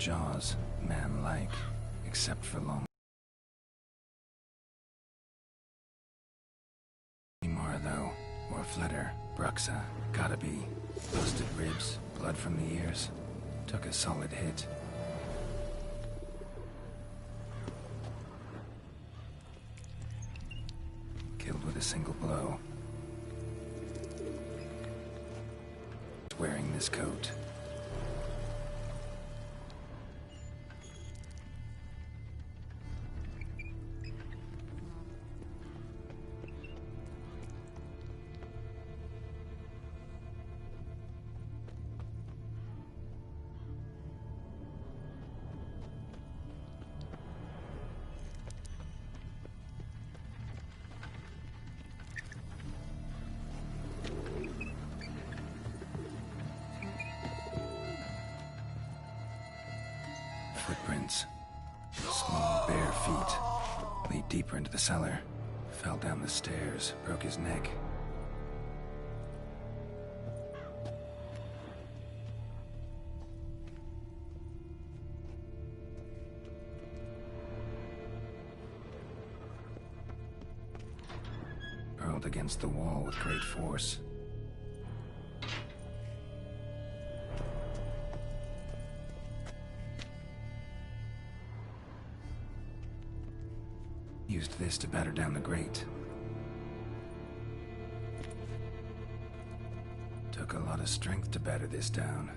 jaws, man-like, except for long. More though, or flutter, bruxae, gotta be. Busted ribs, blood from the ears. Took a solid hit. Killed with a single blow. Wearing this coat. Footprints. Small, bare feet. Lead deeper into the cellar. Fell down the stairs, broke his neck. Hurled against the wall with great force. Used this to batter down the grate. Took a lot of strength to batter this down.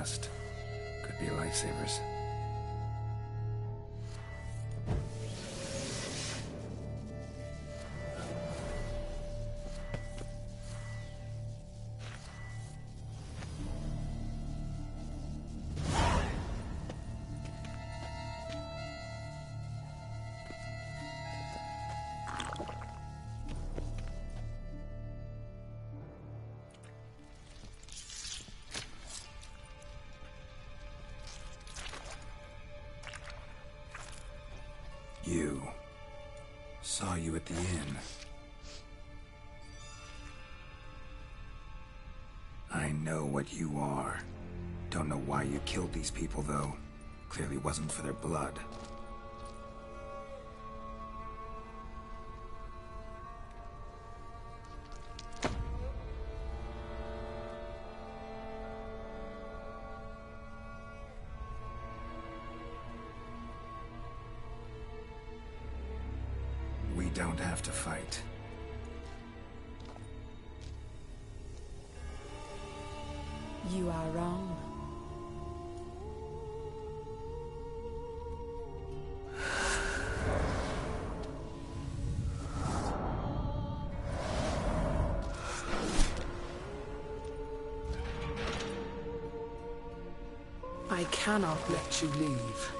fast. Could be lifesavers. You. Saw you at the inn. I know what you are. Don't know why you killed these people, though. Clearly wasn't for their blood. We don't have to fight. You are wrong. I cannot let you leave.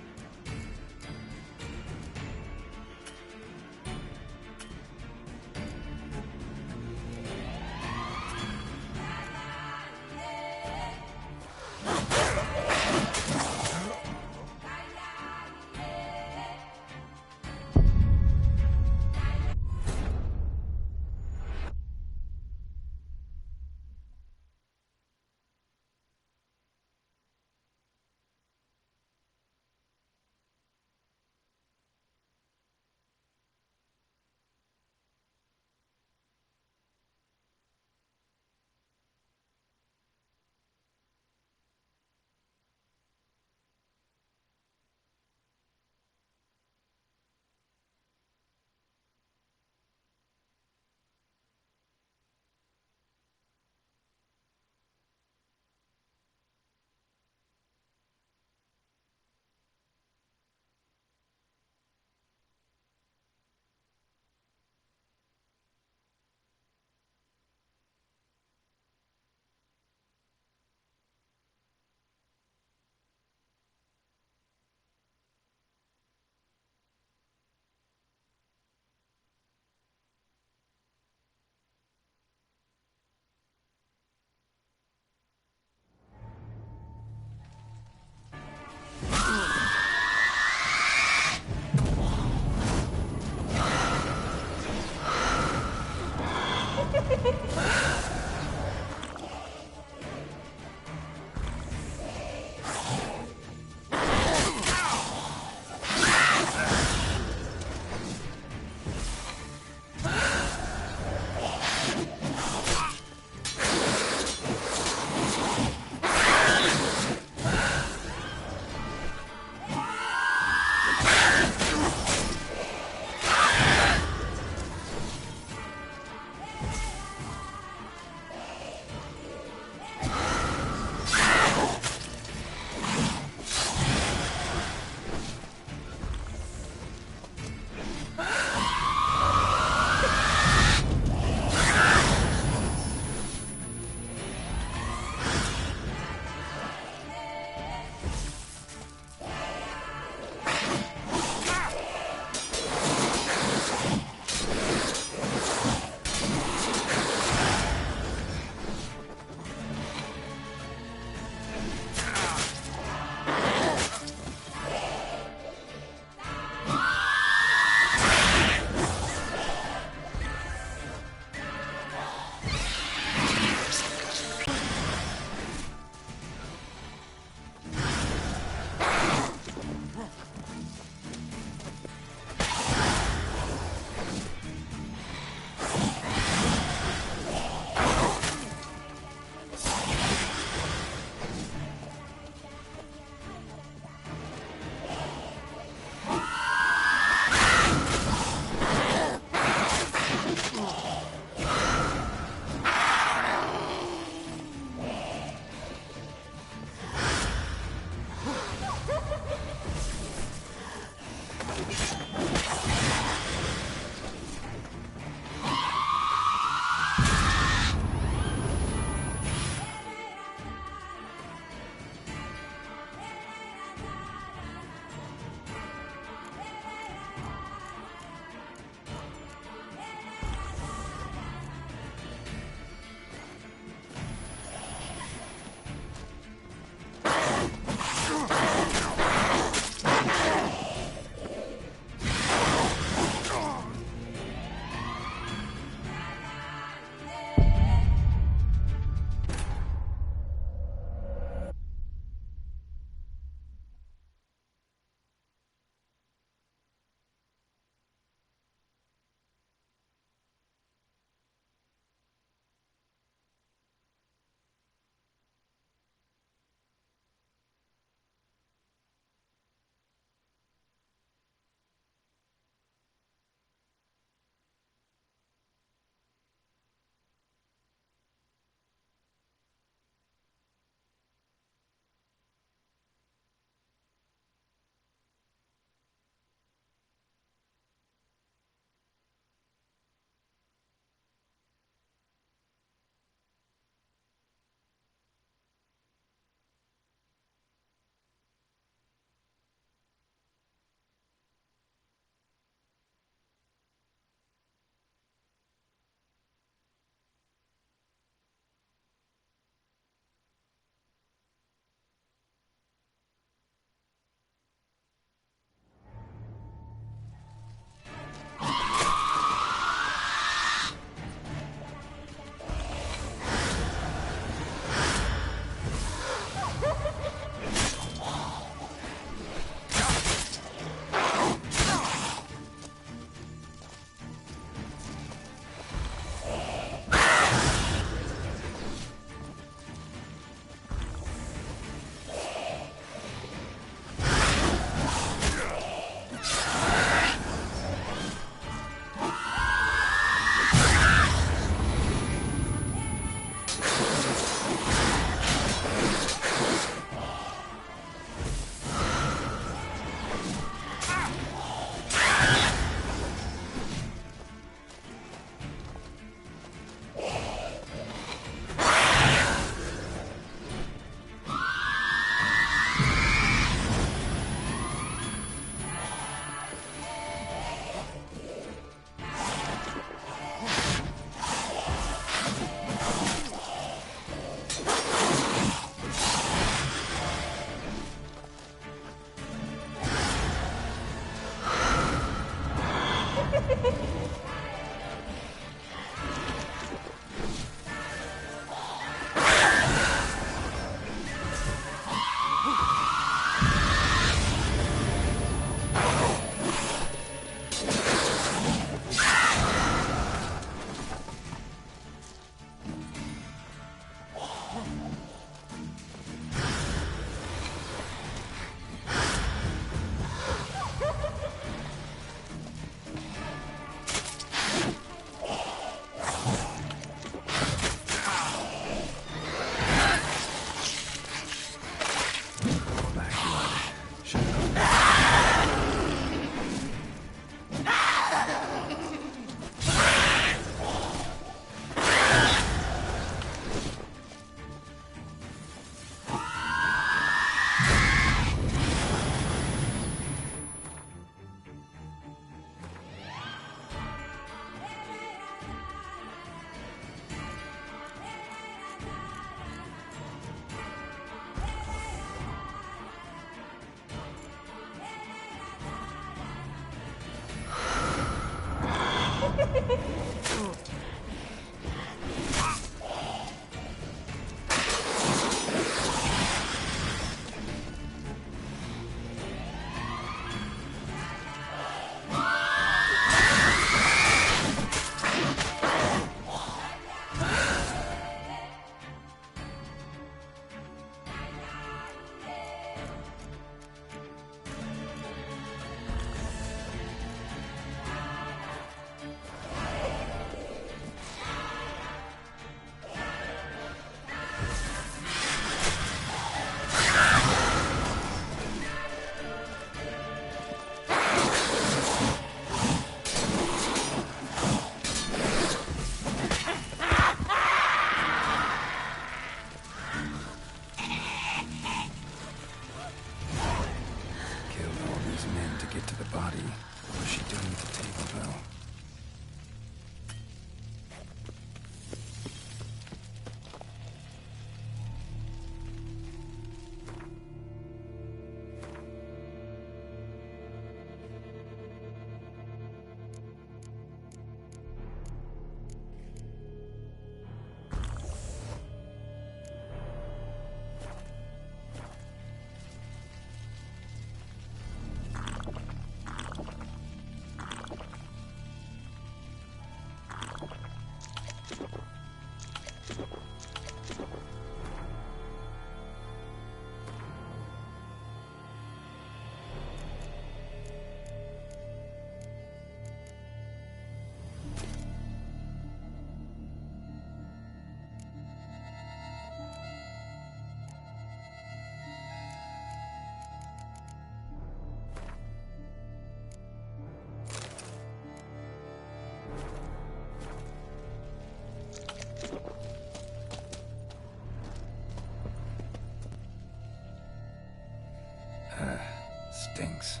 Stinks.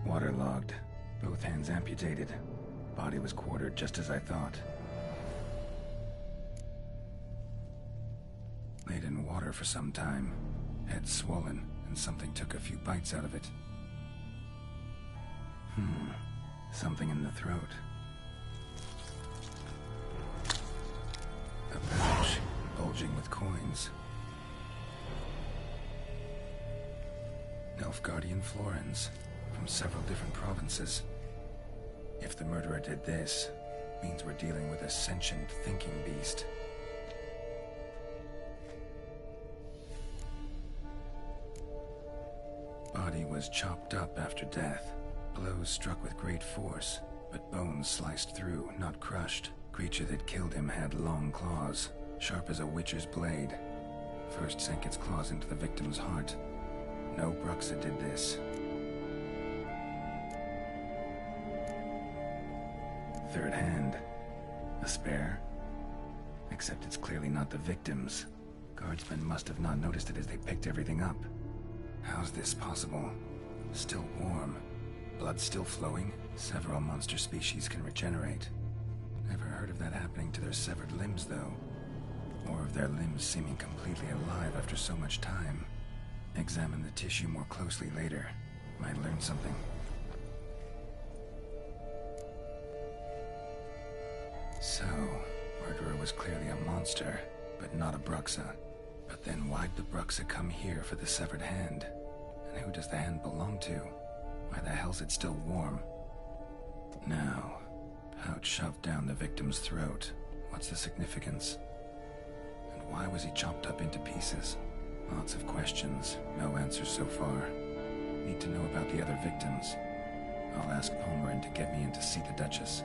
Waterlogged. Both hands amputated. Body was quartered just as I thought. Laid in water for some time. Head swollen, and something took a few bites out of it. Something in the throat. A pouch, bulging with coins. Nilfgaardian florins, from several different provinces. If the murderer did this, means we're dealing with a sentient thinking beast. Body was chopped up after death. Blows struck with great force, but bones sliced through, not crushed. Creature that killed him had long claws, sharp as a witcher's blade. First sank its claws into the victim's heart. No bruxae did this. Third hand. A spare? Except it's clearly not the victim's. Guardsmen must have not noticed it as they picked everything up. How's this possible? Still warm. Blood still flowing? Several monster species can regenerate. Never heard of that happening to their severed limbs, though. Or of their limbs seeming completely alive after so much time. Examine the tissue more closely later. Might learn something. So, murderer was clearly a monster, but not a bruxae. But then why'd the bruxae come here for the severed hand? And who does the hand belong to? Why the hell's it still warm? Now, pouch shoved down the victim's throat. What's the significance? And why was he chopped up into pieces? Lots of questions, no answers so far. Need to know about the other victims. I'll ask Palmerin to get me in to see the Duchess.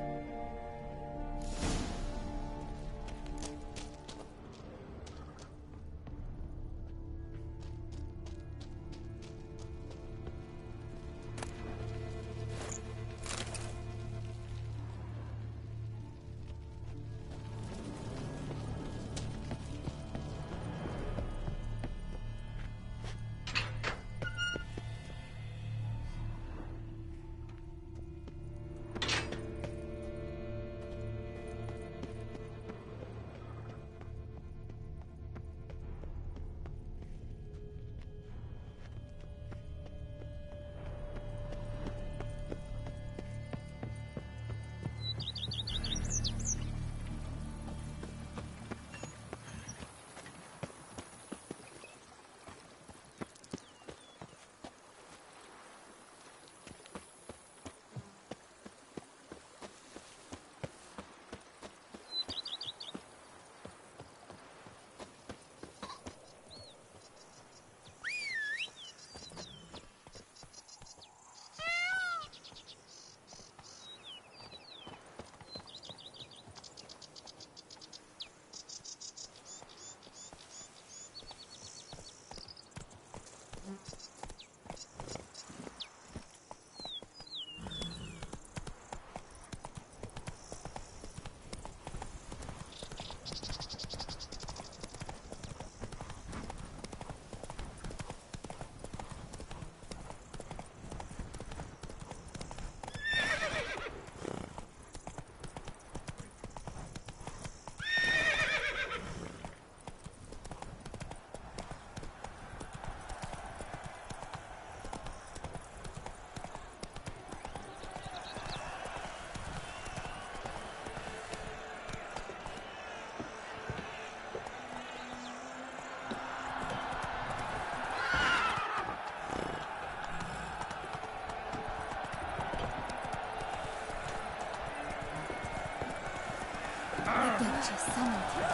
Duchess summoned you.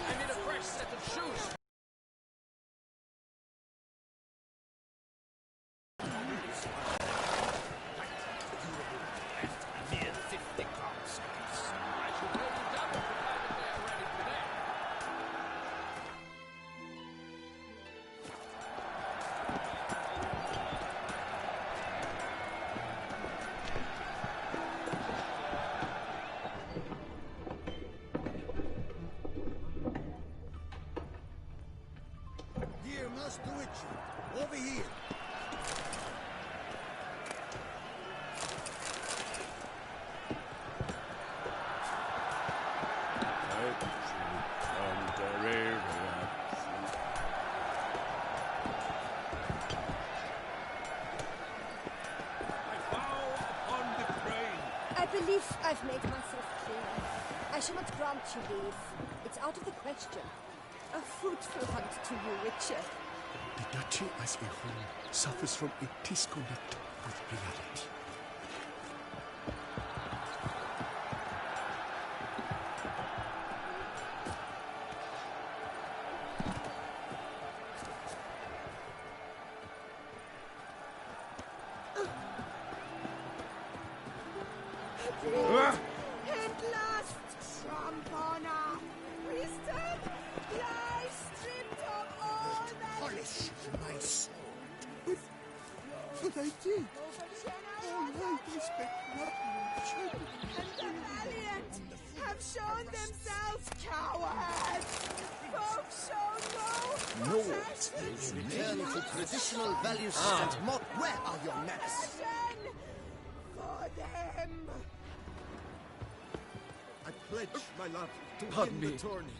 I need a fresh set of shoes. Over here. I believe I've made myself clear. I shall not grant you leave. It's out of the question. A fruitful hunt to you, Richard. The Duchy as a whole suffers from a disconnect with reality. At last, Trampona! Priesthood, lie stripped of all that Polish my sword. But I did. All right, respect nothing. and the valiant have shown themselves cowards. Folk show no protection. Return to traditional values and mock. Where are your manners? For them. I pledge my love to Pardon win me. the tourney.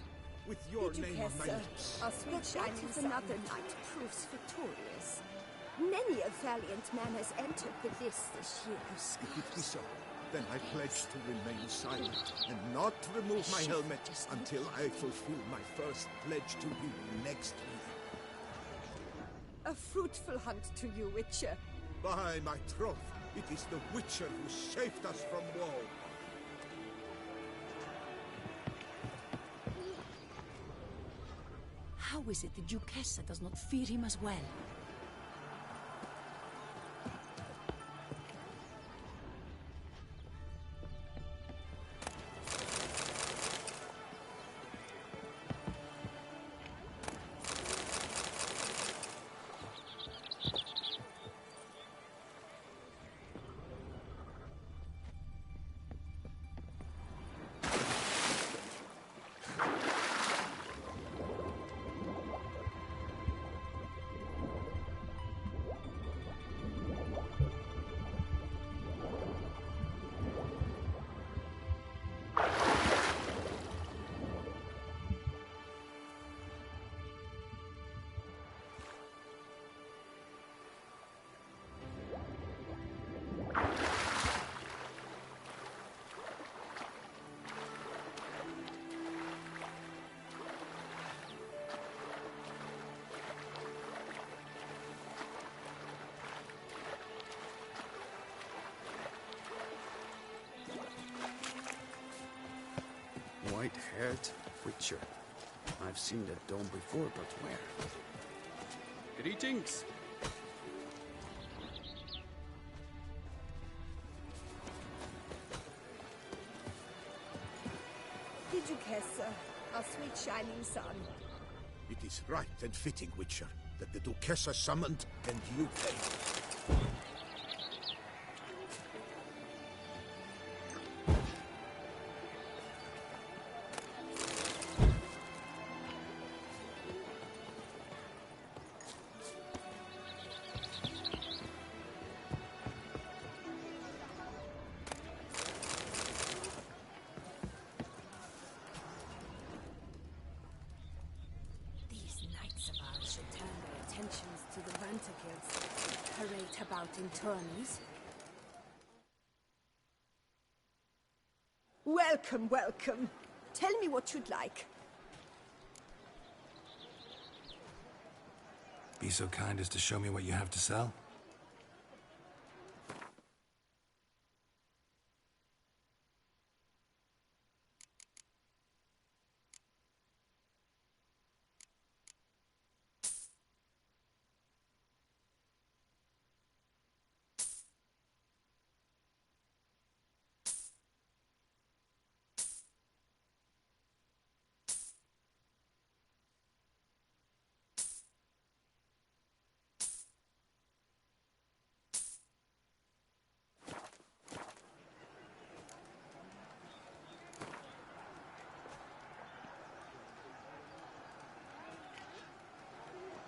with your Did you name care, on my sir? lips. Our sweet shining If sun. another knight proves victorious, Many a valiant man has entered the list this year. If it be so, then I pledge to remain silent and not remove my helmet until I fulfill my first pledge to you next year. A fruitful hunt to you, Witcher. By my troth, it is the Witcher who saved us from woe. How is it the Duchessa does not fear him as well? White-haired Witcher. I've seen that dome before, but where? Greetings! Did you care, sir? Our sweet shining sun. It is right and fitting, Witcher, that the Duchessa summoned and you came. these knights of ours should turn their attentions to the Vantakils, parade about in tourneys. Welcome, welcome. Tell me what you'd like. Be so kind as to show me what you have to sell?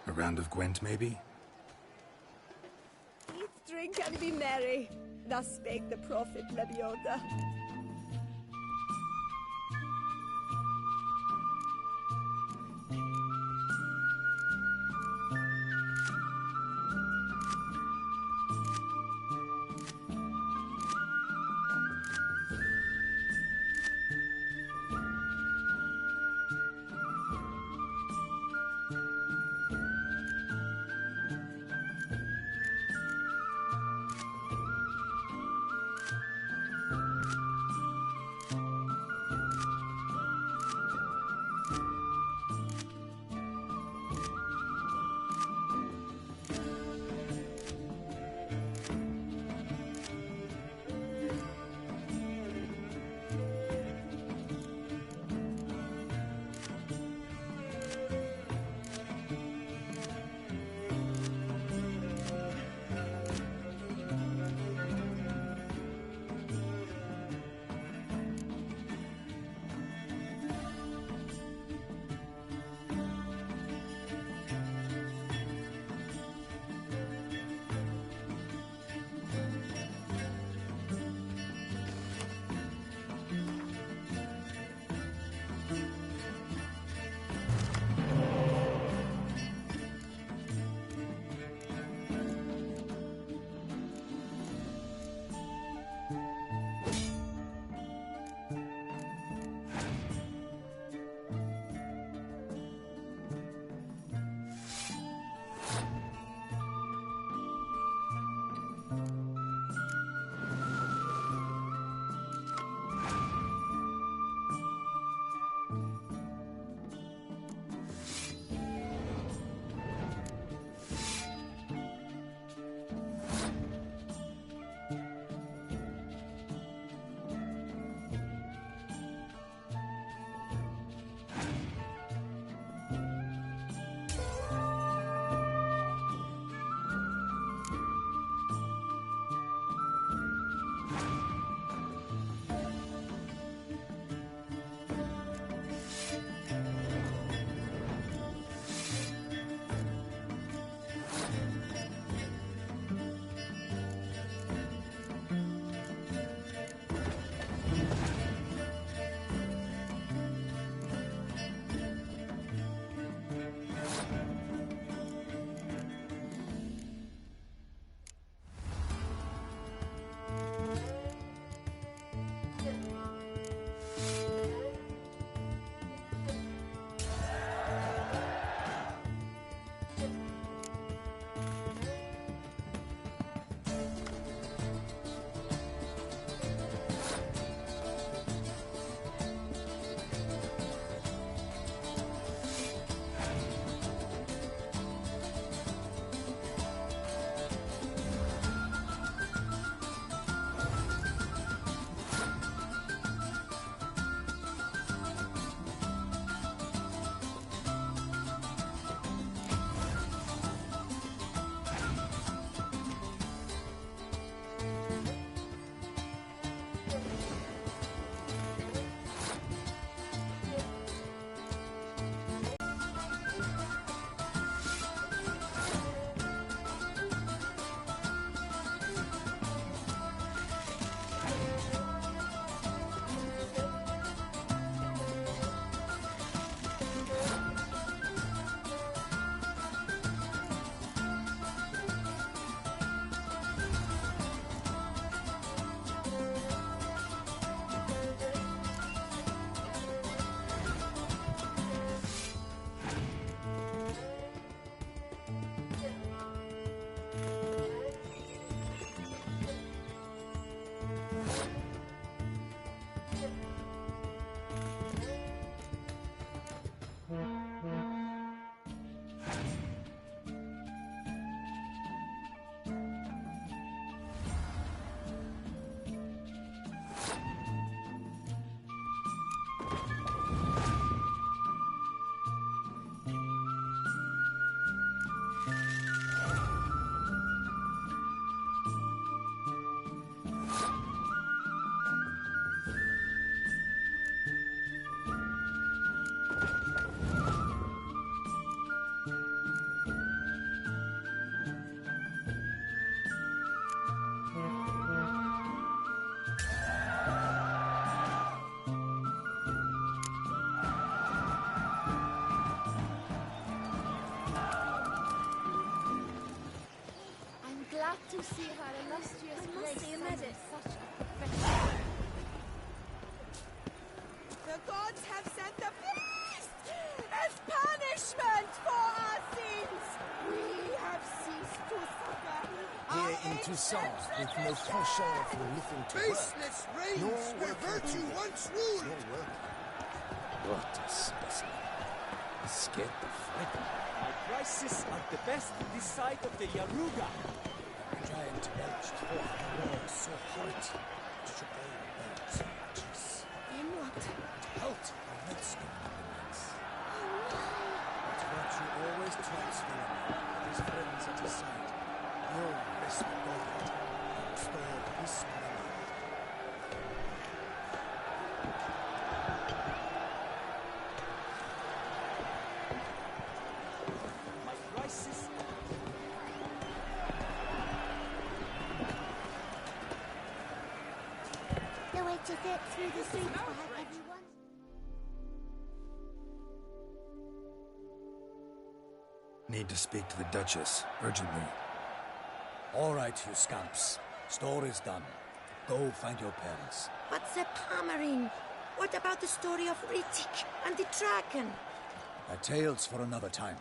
A round of Gwent, maybe? Eat, drink, and be merry. Thus spake the prophet Lebioda. to see her illustrious I must grace see a summon medic. such a professional. The gods have sent the beast as punishment for our sins. We have ceased to suffer. Here in Toussaint, with no penchant for living to work. Baseless reigns where virtue once ruled! What a specimen. He's scared to fight. My prices are the best this side of the Yaruga. The giant belched forth a roar so hot, it shook all the bones and arches. Then what? Halt our redstone movements. But virtue always trumps villainy, with his friends at his side. No rest guarded, and restored his money. My prices The way to get through the streets will have everyone. Need to speak to the Duchess, urgently. All right, you scamps. Story's done. Go find your parents. But the Palmerine, what about the story of Rittik and the dragon? A tale's for another time.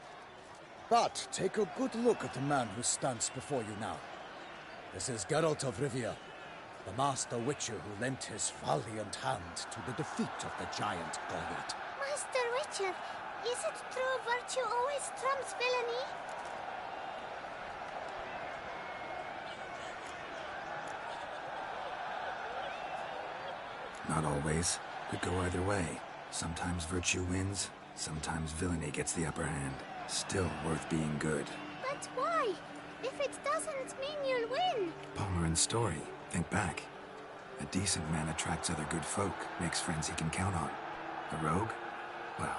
But take a good look at the man who stands before you now. This is Geralt of Rivia, the master witcher who lent his valiant hand to the defeat of the giant Goliath. Master Richard, is it true virtue always trumps villainy? Not always. Could go either way. Sometimes virtue wins, sometimes villainy gets the upper hand. Still worth being good. But why? If it doesn't mean you'll win. Palmerin's story. Think back. A decent man attracts other good folk, makes friends he can count on. A rogue? Well,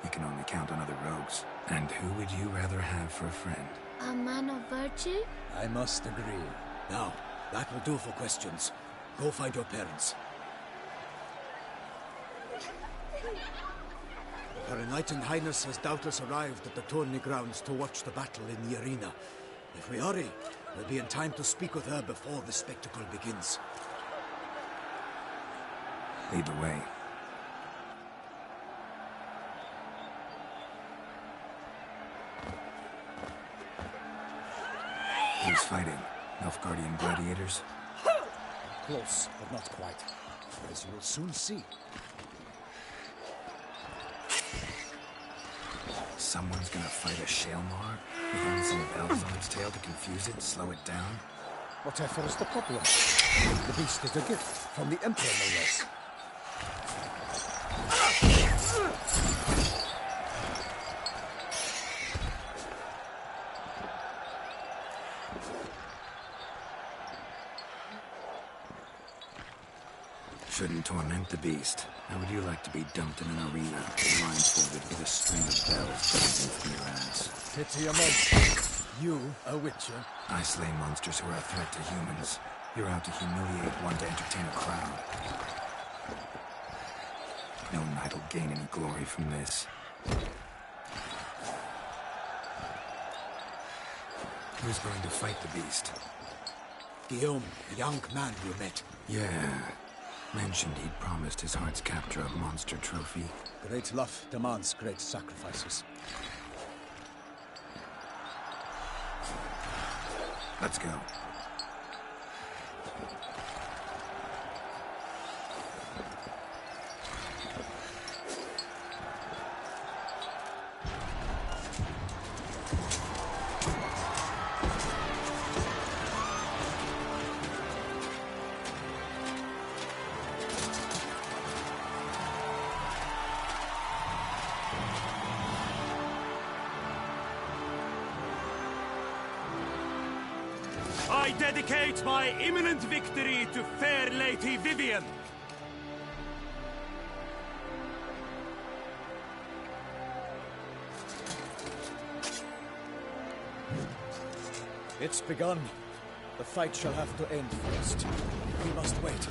you can only count on other rogues. And who would you rather have for a friend? A man of virtue? I must agree. Now, that will do for questions. Go find your parents. Her Enlightened Highness has doubtless arrived at the tourney grounds to watch the battle in the arena. If we hurry, we'll be in time to speak with her before the spectacle begins. Lead the way. Who's fighting? Nilfgaardian gladiators? Close, but not quite. As you will soon see. Someone's gonna fight a Shaelmar? With only some elves on its tail to confuse it, slow it down? Whatever is the problem? The beast is a gift from the Emperor, no less. Shouldn't torment the beast. How would you like to be dumped in an arena, blindfolded with a string of bells buzzing from your ass? Pity a monster. You, a witcher? I slay monsters who are a threat to humans. You're out to humiliate one to entertain a crowd. No knight will gain any glory from this. Who's going to fight the beast? Guillaume, the young man you met. Yeah. Mentioned he'd promised his heart's capture a monster trophy. Great love demands great sacrifices. Let's go. I dedicate my imminent victory to fair Lady Vivian. It's begun. The fight shall have to end first. We must wait.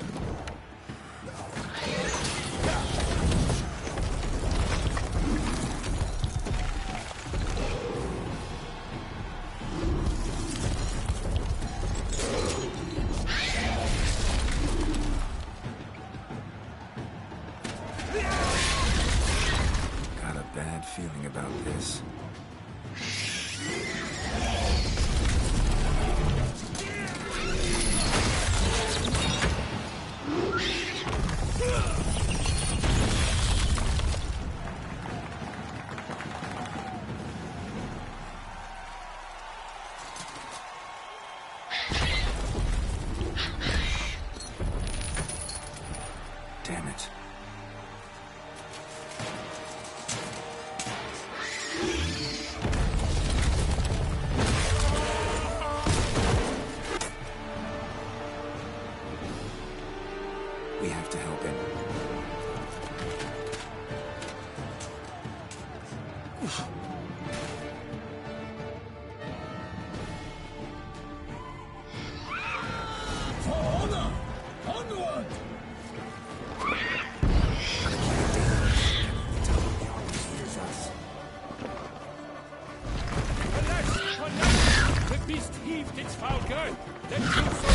beast heaved its foul girth, then drew so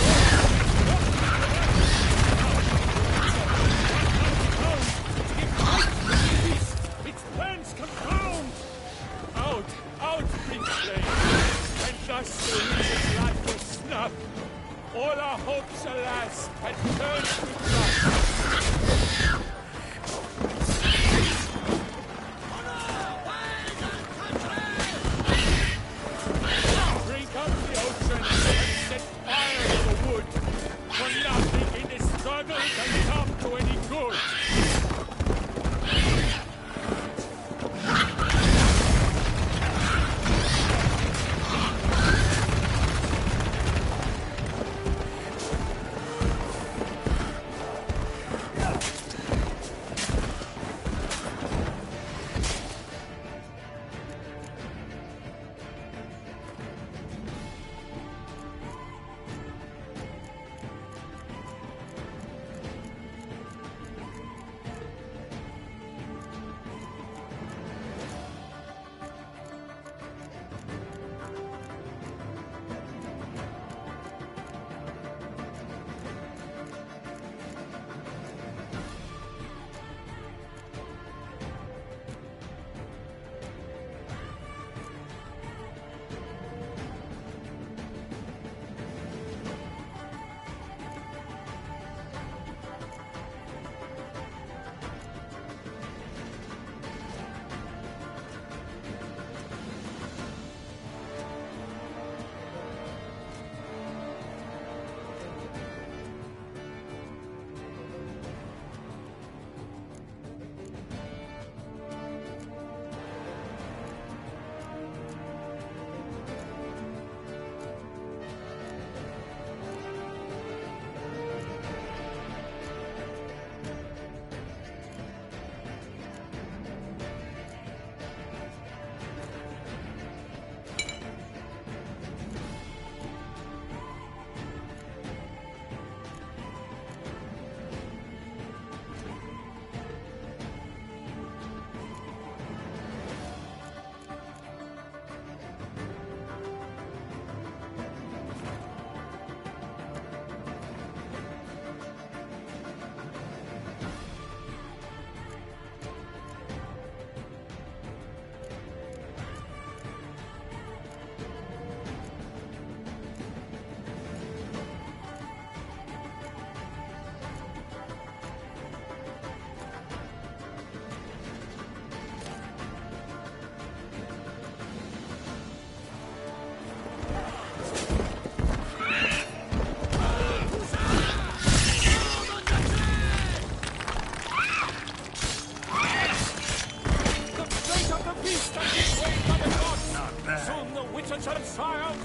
its plans confound! Out, big flame! And thus the witch's life was snuffed. All our hopes, alas, had turned to dust. Drink up the ocean and set fire to the wood, for nothing in this struggle can come to any good.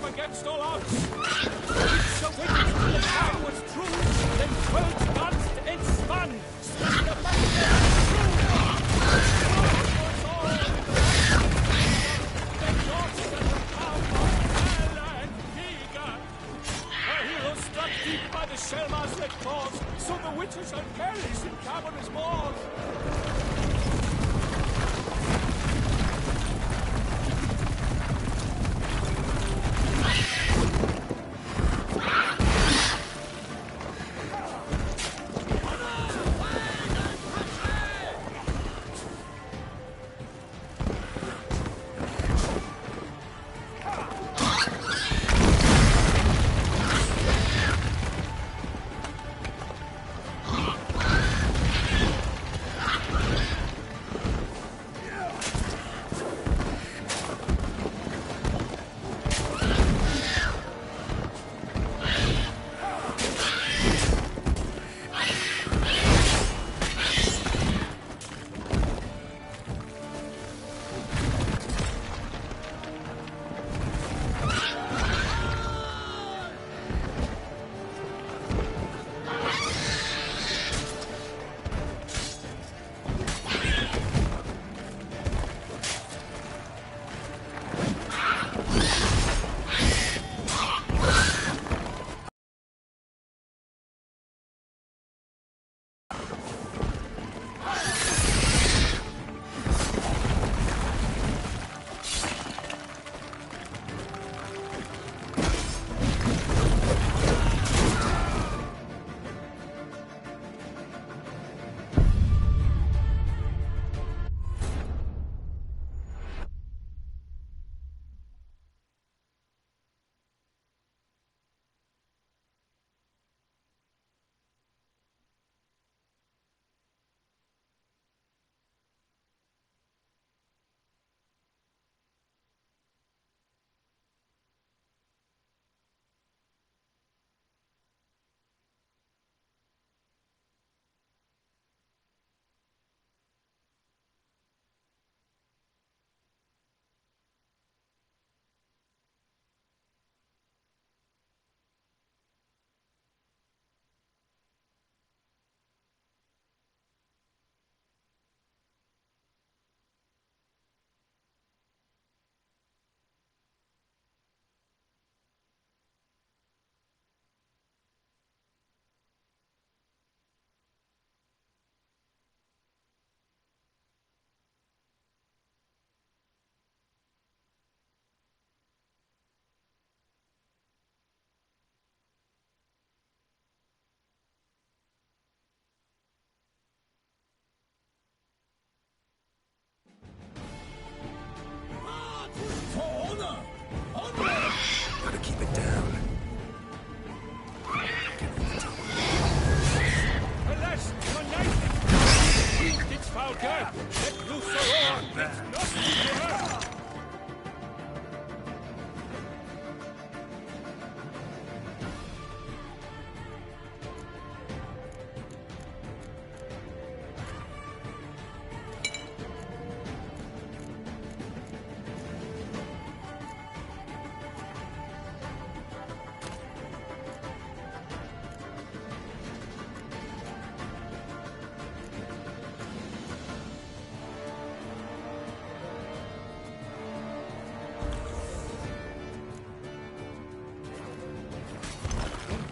Against all odds. It's so wicked. The plan was true. Then words danced and spun. Spun the battle. The gods and the power of Hela and Vega. Our heroes struck deep by the Shellma's let claws. So the witches are careless in cavernous walls.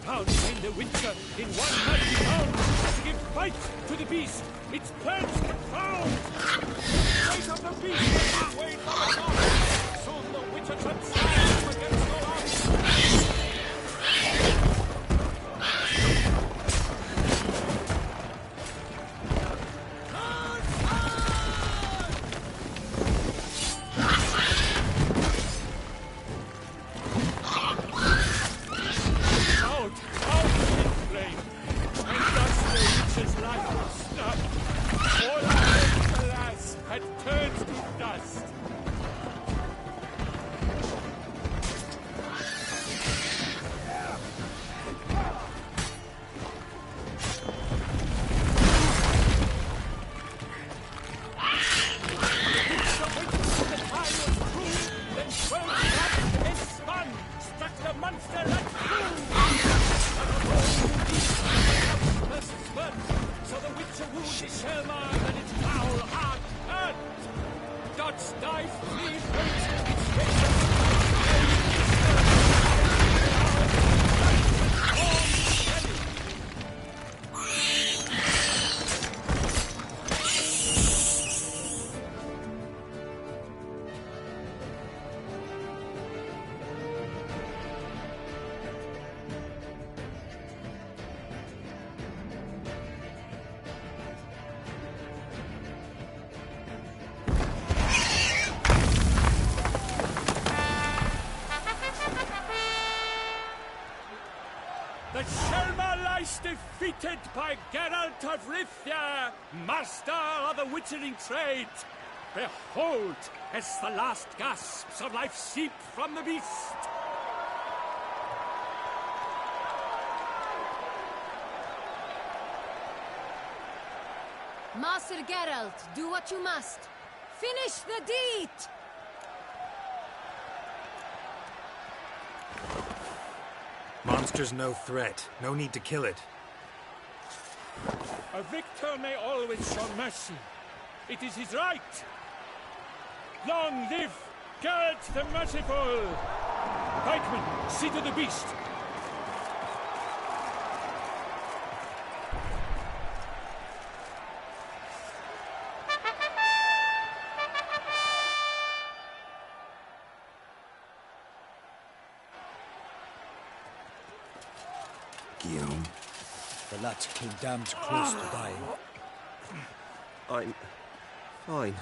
down behind the Witcher in one mighty bound to give fight to the beast. Its plans confound. Wait up the beast and wait on the north. Soon the Witcher transcends against all odds. Defeated by Geralt of Rivia, master of the witchering trade. Behold, as the last gasps of life seep from the beast. Master Geralt, do what you must. Finish the deed! Monster's no threat. No need to kill it. A victor may always show mercy. It is his right. Long live Geralt the Merciful! Pikemen, see to the beast. The lad came damned close to dying. I'm fine.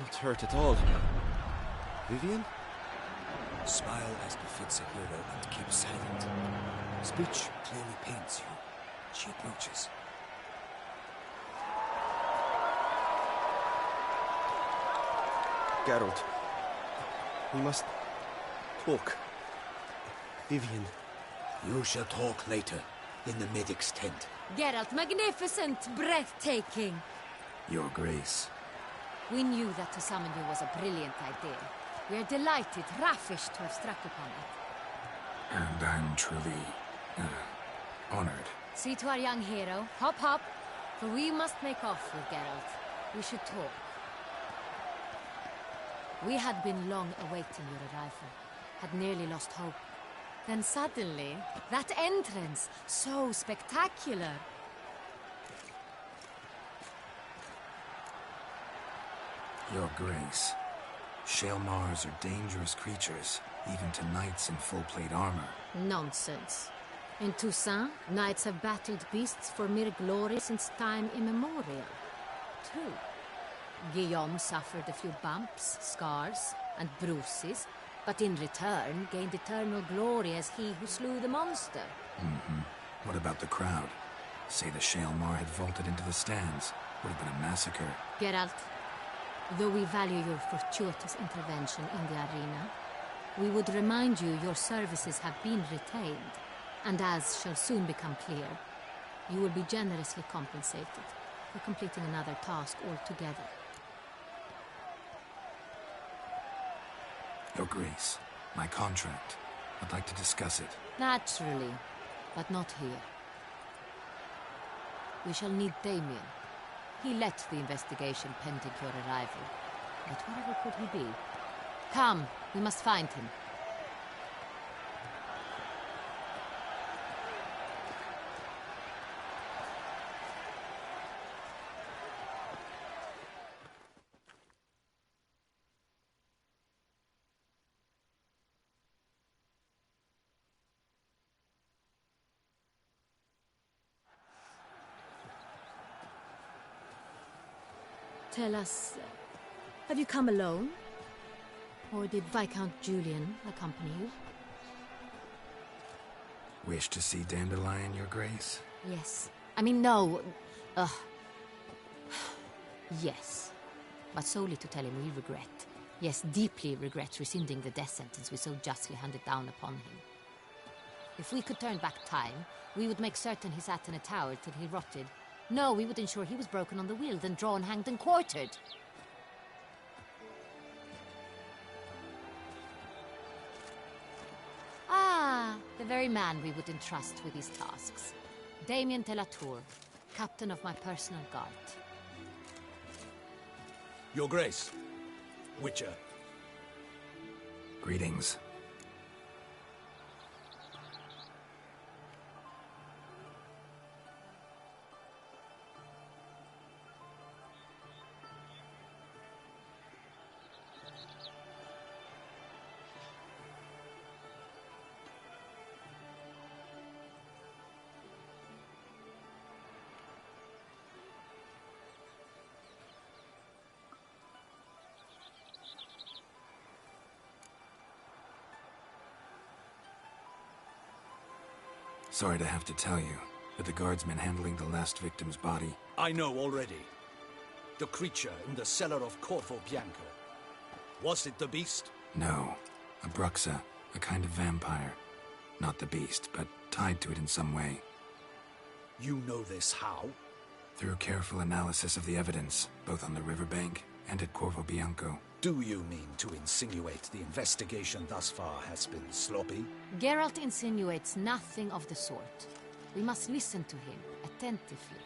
Not hurt at all. Vivian? Smile as befits a hero and keep silent. Speech clearly pains you. She approaches. Geralt. We must talk. Vivian. You shall talk later, in the medic's tent. Geralt, magnificent, breathtaking. Your Grace. We knew that to summon you was a brilliant idea. We are delighted, ravished to have struck upon it. And I'm truly, honored. See to our young hero. Hop, hop. For we must make off with Geralt. We should talk. We had been long awaiting your arrival. Had nearly lost hope. Then suddenly, that entrance, so spectacular. Your Grace. Shaelmars are dangerous creatures, even to knights in full-plate armor. Nonsense. In Toussaint, knights have battled beasts for mere glory since time immemorial. True. Guillaume suffered a few bumps, scars, and bruises, but in return gained eternal glory as he who slew the monster. What about the crowd? Say the Shaelmar had vaulted into the stands. Would have been a massacre. Geralt, though we value your fortuitous intervention in the arena, we would remind you your services have been retained, and as shall soon become clear, you will be generously compensated for completing another task altogether. Your Grace, my contract. I'd like to discuss it. Naturally, but not here. We shall need Damien. He led the investigation pending your arrival. But wherever could he be? Come, we must find him. Tell us, have you come alone? Or did Viscount Julian accompany you? Wish to see Dandelion, Your Grace? Yes. I mean, no. Yes. But solely to tell him we regret. Yes, deeply regret rescinding the death sentence we so justly handed down upon him. If we could turn back time, we would make certain he sat in a tower till he rotted. No, we would ensure he was broken on the wheel, then drawn, hanged, and quartered. Ah, the very man we would entrust with these tasks. Damien de la Tour, captain of my personal guard. Your Grace. Witcher. Greetings. Sorry to have to tell you, but the guardsman handling the last victim's body... I know already. The creature in the cellar of Corvo Bianco. Was it the beast? No. A bruxae, a kind of vampire. Not the beast, but tied to it in some way. You know this how? Through careful analysis of the evidence, both on the riverbank and at Corvo Bianco. Do you mean to insinuate the investigation thus far has been sloppy? Geralt insinuates nothing of the sort. We must listen to him attentively.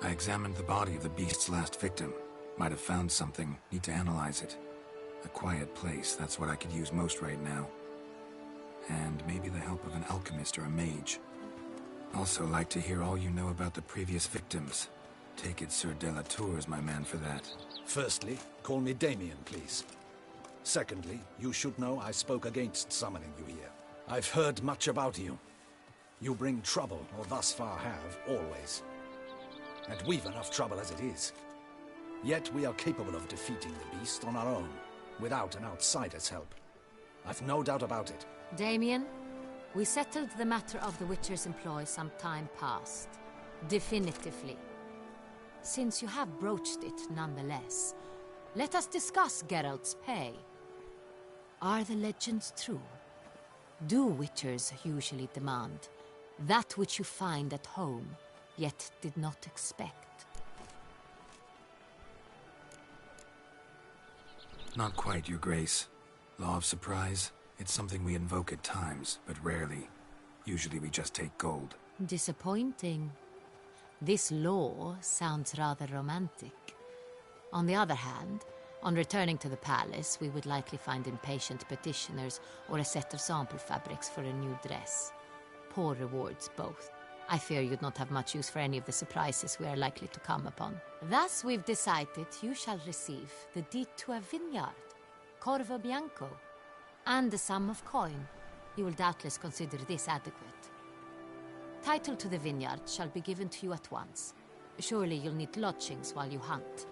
I examined the body of the beast's last victim. Might have found something. Need to analyze it. A quiet place, that's what I could use most right now. And maybe the help of an alchemist or a mage. Also like to hear all you know about the previous victims. Take it Sir de la Tour is my man for that. Firstly, call me Damien, please. Secondly, you should know I spoke against summoning you here. I've heard much about you. You bring trouble, or thus far have, always. And we've enough trouble as it is. Yet we are capable of defeating the beast on our own, without an outsider's help. I've no doubt about it. Damien, we settled the matter of the Witcher's employ some time past. Definitively. Since you have broached it nonetheless, let us discuss Geralt's pay. Are the legends true? Do Witchers usually demand that which you find at home, yet did not expect? Not quite, Your Grace. Law of surprise, it's something we invoke at times, but rarely. Usually we just take gold. Disappointing. This law sounds rather romantic. On the other hand, on returning to the palace, we would likely find impatient petitioners or a set of sample fabrics for a new dress. Poor rewards, both. I fear you'd not have much use for any of the surprises we are likely to come upon. Thus, we've decided you shall receive the deed to a vineyard, Corvo Bianco, and a sum of coin. You will doubtless consider this adequate. Title to the vineyard shall be given to you at once. Surely you'll need lodgings while you hunt.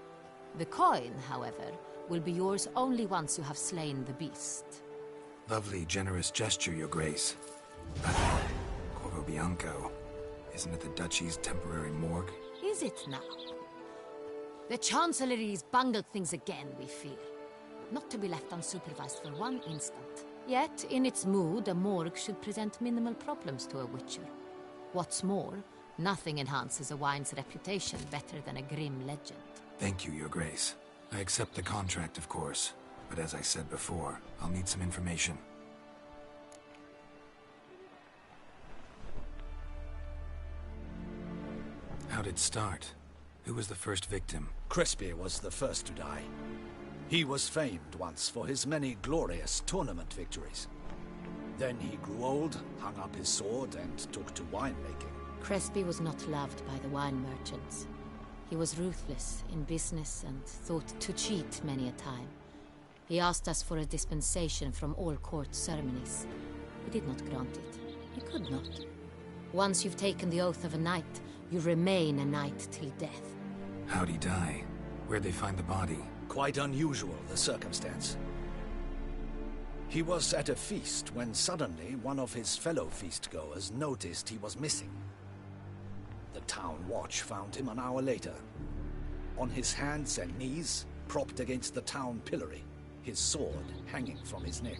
The coin, however, will be yours only once you have slain the beast. Lovely, generous gesture, Your Grace. But Corvo Bianco, isn't it the Duchy's temporary morgue? Is it now? The Chancellery's bungled things again, we fear. Not to be left unsupervised for one instant. Yet, in its mood, a morgue should present minimal problems to a Witcher. What's more, nothing enhances a wine's reputation better than a grim legend. Thank you, Your Grace. I accept the contract, of course. But as I said before, I'll need some information. How'd it start? Who was the first victim? Crespi was the first to die. He was famed once for his many glorious tournament victories. Then he grew old, hung up his sword, and took to winemaking. Crespi was not loved by the wine merchants. He was ruthless in business and thought to cheat many a time. He asked us for a dispensation from all court ceremonies. We did not grant it. He could not. Once you've taken the oath of a knight, you remain a knight till death. How'd he die? Where'd they find the body? Quite unusual, the circumstance. He was at a feast when suddenly one of his fellow feastgoers noticed he was missing. The town watch found him an hour later. On his hands and knees, propped against the town pillory, his sword hanging from his neck.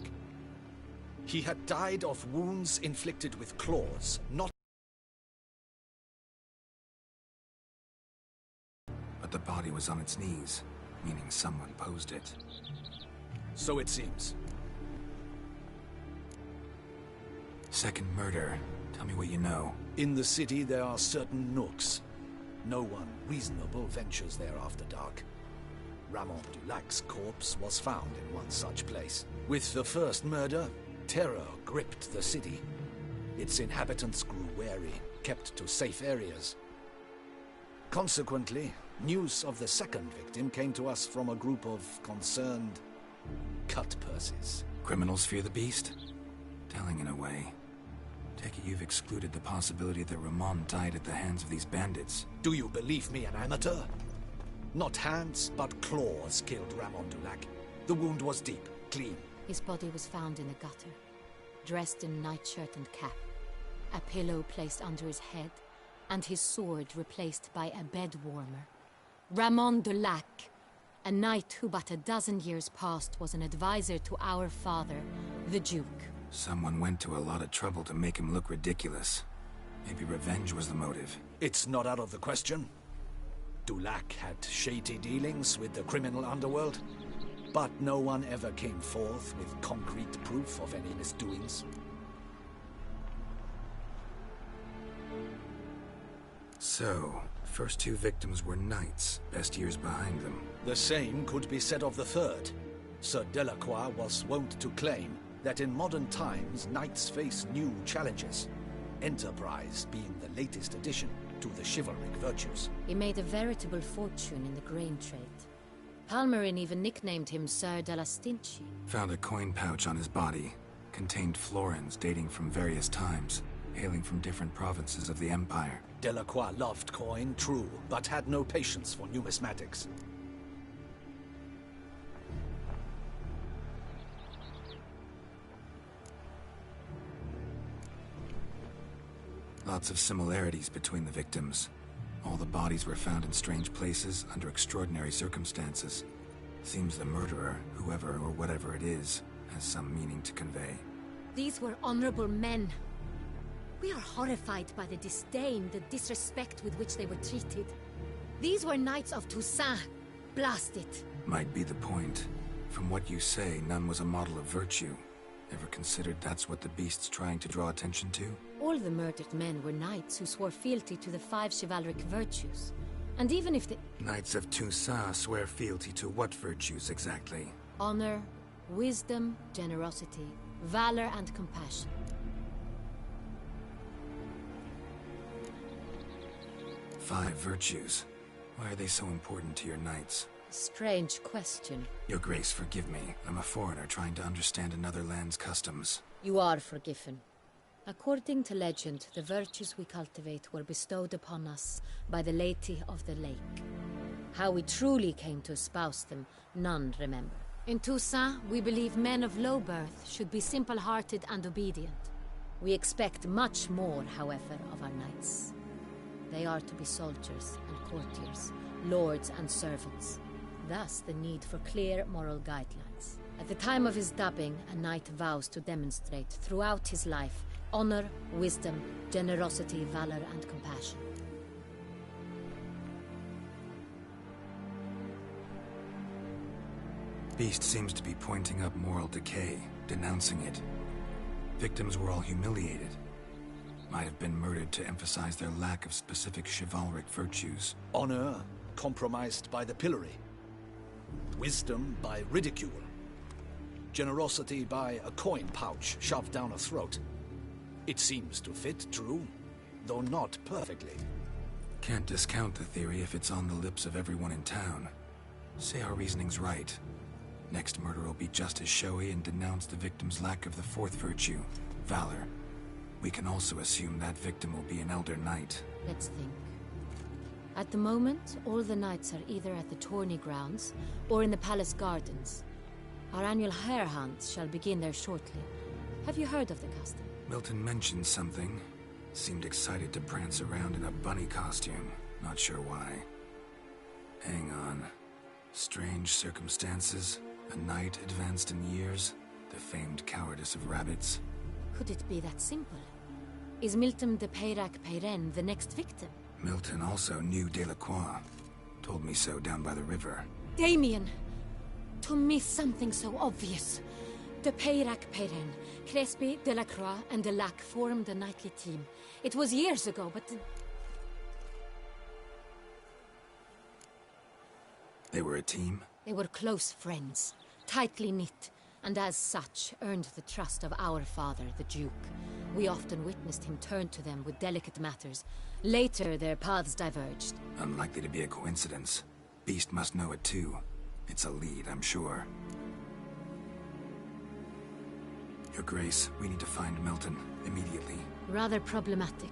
He had died of wounds inflicted with claws, not... But the body was on its knees, meaning someone posed it. So it seems. Second murder. Tell me what you know. In the city there are certain nooks. No one reasonable ventures there after dark. Ramon Dulac's corpse was found in one such place. With the first murder, terror gripped the city. Its inhabitants grew wary, kept to safe areas. Consequently, news of the second victim came to us from a group of concerned cut-purses. Criminals fear the beast? Telling in a way. Take it you've excluded the possibility that Ramon died at the hands of these bandits. Do you believe me an amateur? Not hands, but claws killed Ramon Dulac. The wound was deep, clean. His body was found in a gutter, dressed in nightshirt and cap, a pillow placed under his head, and his sword replaced by a bed warmer. Ramon Dulac, a knight who but a dozen years past was an advisor to our father, the Duke. Someone went to a lot of trouble to make him look ridiculous. Maybe revenge was the motive. It's not out of the question. Dulac had shady dealings with the criminal underworld, but no one ever came forth with concrete proof of any misdoings. So, first two victims were knights, best years behind them. The same could be said of the third. Sir Delacroix was wont to claim that in modern times knights face new challenges, enterprise being the latest addition to the chivalric virtues. He made a veritable fortune in the grain trade. Palmerin even nicknamed him Sir de la Stinchi. Found a coin pouch on his body. Contained florins dating from various times, hailing from different provinces of the Empire. Delacroix loved coin, true, but had no patience for numismatics. Lots of similarities between the victims. All the bodies were found in strange places under extraordinary circumstances. Seems the murderer, whoever or whatever it is, has some meaning to convey. These were honorable men. We are horrified by the disdain, the disrespect with which they were treated. These were knights of Toussaint. Blast it. Might be the point. From what you say, none was a model of virtue. Ever considered that's what the beast's trying to draw attention to? All the murdered men were knights who swore fealty to the 5 chivalric virtues. And even if the... Knights of Toussaint swear fealty to what virtues exactly? Honor, wisdom, generosity, valor, and compassion. Five virtues. Why are they so important to your knights? Strange question. Your Grace, forgive me. I'm a foreigner trying to understand another land's customs. You are forgiven. According to legend, the virtues we cultivate were bestowed upon us by the Lady of the Lake. How we truly came to espouse them, none remember. In Toussaint, we believe men of low birth should be simple-hearted and obedient. We expect much more, however, of our knights. They are to be soldiers and courtiers, lords and servants. Thus, the need for clear moral guidelines. At the time of his dubbing, a knight vows to demonstrate throughout his life honor, wisdom, generosity, valor, and compassion. Beast seems to be pointing up moral decay, denouncing it. Victims were all humiliated. Might have been murdered to emphasize their lack of specific chivalric virtues. Honor compromised by the pillory. Wisdom by ridicule. Generosity by a coin pouch shoved down a throat. It seems to fit, true, though not perfectly. Can't discount the theory if it's on the lips of everyone in town. Say our reasoning's right. Next murder will be just as showy and denounce the victim's lack of the fourth virtue, valor. We can also assume that victim will be an Elder Knight. Let's think. At the moment, all the knights are either at the tourney grounds or in the palace gardens. Our annual hare hunts shall begin there shortly. Have you heard of the custom? Milton mentioned something. Seemed excited to prance around in a bunny costume. Not sure why. Hang on. Strange circumstances. A knight advanced in years. The famed cowardice of rabbits. Could it be that simple? Is Milton de Peyrac-Peyren the next victim? Milton also knew Delacroix. Told me so down by the river. Damien! To miss something so obvious. De Peyrac-Peyren, Crespi, Delacroix, and Delac formed a knightly team. It was years ago, but... They were a team? They were close friends, tightly knit, and as such earned the trust of our father, the Duke. We often witnessed him turn to them with delicate matters. Later, their paths diverged. Unlikely to be a coincidence. Beast must know it too. It's a lead, I'm sure. Your Grace, we need to find Milton, immediately. Rather problematic.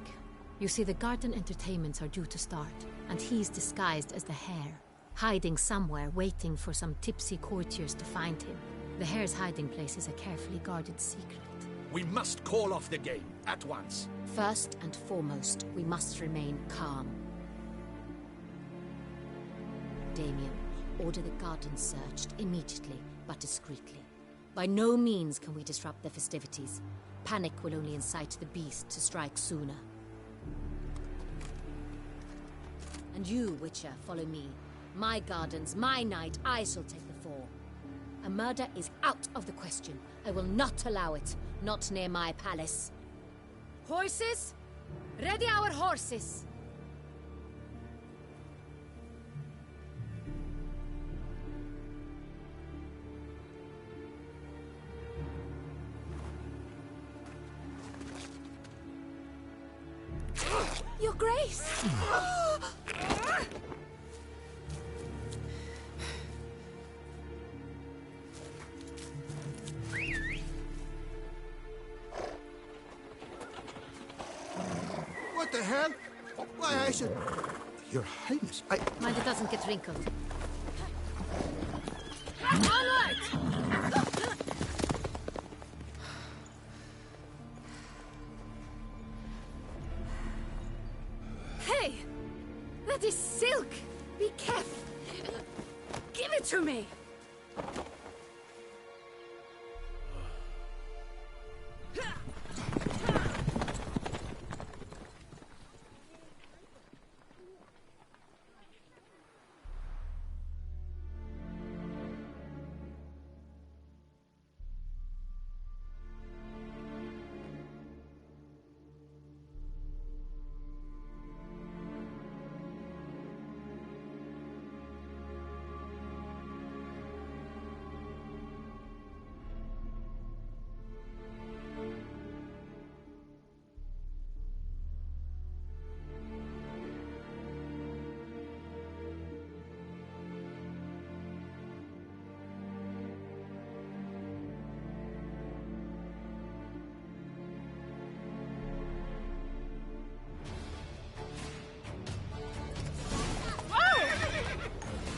You see, the garden entertainments are due to start, and he's disguised as the hare, hiding somewhere, waiting for some tipsy courtiers to find him. The hare's hiding place is a carefully guarded secret. We must call off the game, at once. First and foremost, we must remain calm. Damien, order the garden searched immediately, but discreetly. By no means can we disrupt the festivities. Panic will only incite the beast to strike sooner. And you, Witcher, follow me. My gardens, my night, I shall take the fall. A murder is out of the question. I will not allow it. Not near my palace. Horses? Ready our horses! Your Grace! What the hell? Why, I should... Your Highness, Mind it doesn't get wrinkled. All right! Hey! That is silk! Be careful! Give it to me!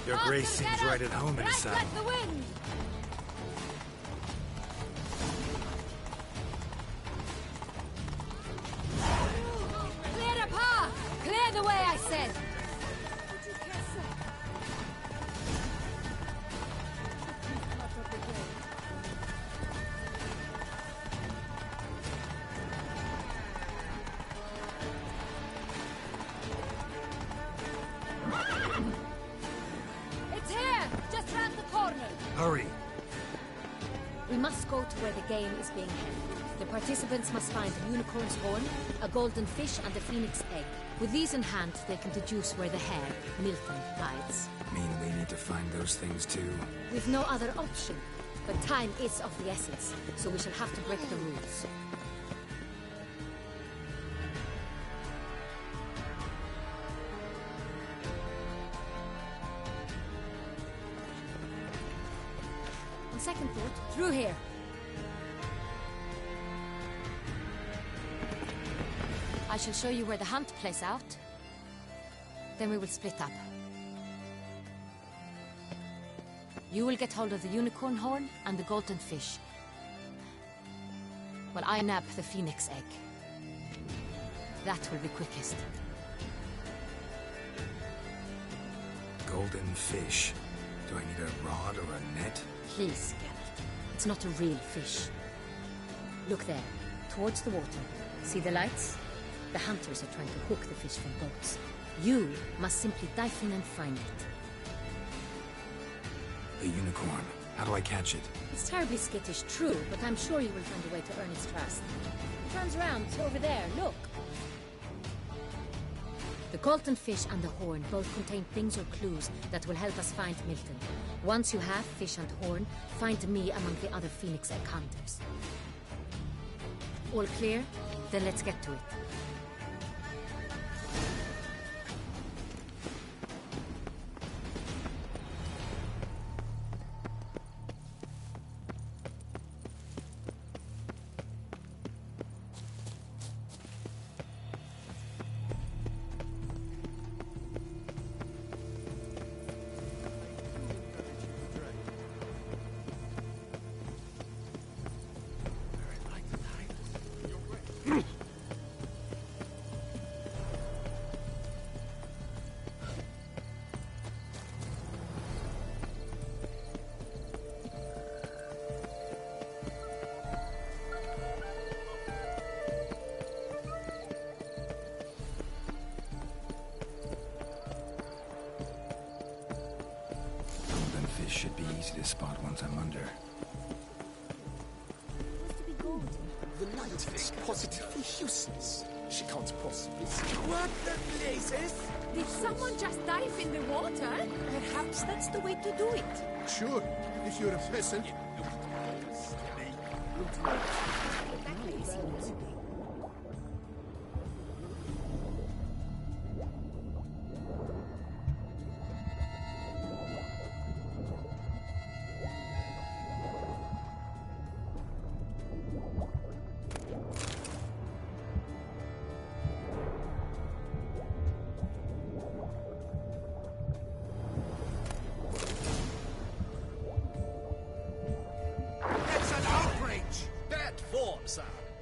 Your Grace seems right at home in a saddle. Like the wind! Clear the path! Clear the way, I said! It's here! Just round the corner! Hurry! We must go to where the game is being held. The participants must find a unicorn's horn, a golden fish, and a phoenix egg. With these in hand, they can deduce where the hare, Milton, hides. Mean we need to find those things too? We've no other option. But time is of the essence, so we shall have to break the rules. On second thought, through here. shall show you where the hunt plays out. Then we will split up. You will get hold of the unicorn horn and the golden fish, while I nab the phoenix egg. That will be quickest. Golden fish. Do I need a rod or a net? Please, Geralt. It's not a real fish. Look there, towards the water. See the lights? The hunters are trying to hook the fish from boats. You must simply dive in and find it. The unicorn. How do I catch it? It's terribly skittish, true, but I'm sure you will find a way to earn its trust. It turns around, over there, look. The golden fish and the horn both contain things or clues that will help us find Milton. Once you have fish and horn, find me among the other phoenix egg hunters. All clear? Then let's get to it. Should be easy to spot once I'm under. The light is positively useless. She can't possibly see. What the blazes? Did someone just dive in the water? Perhaps that's the way to do it. Sure, if you're a peasant.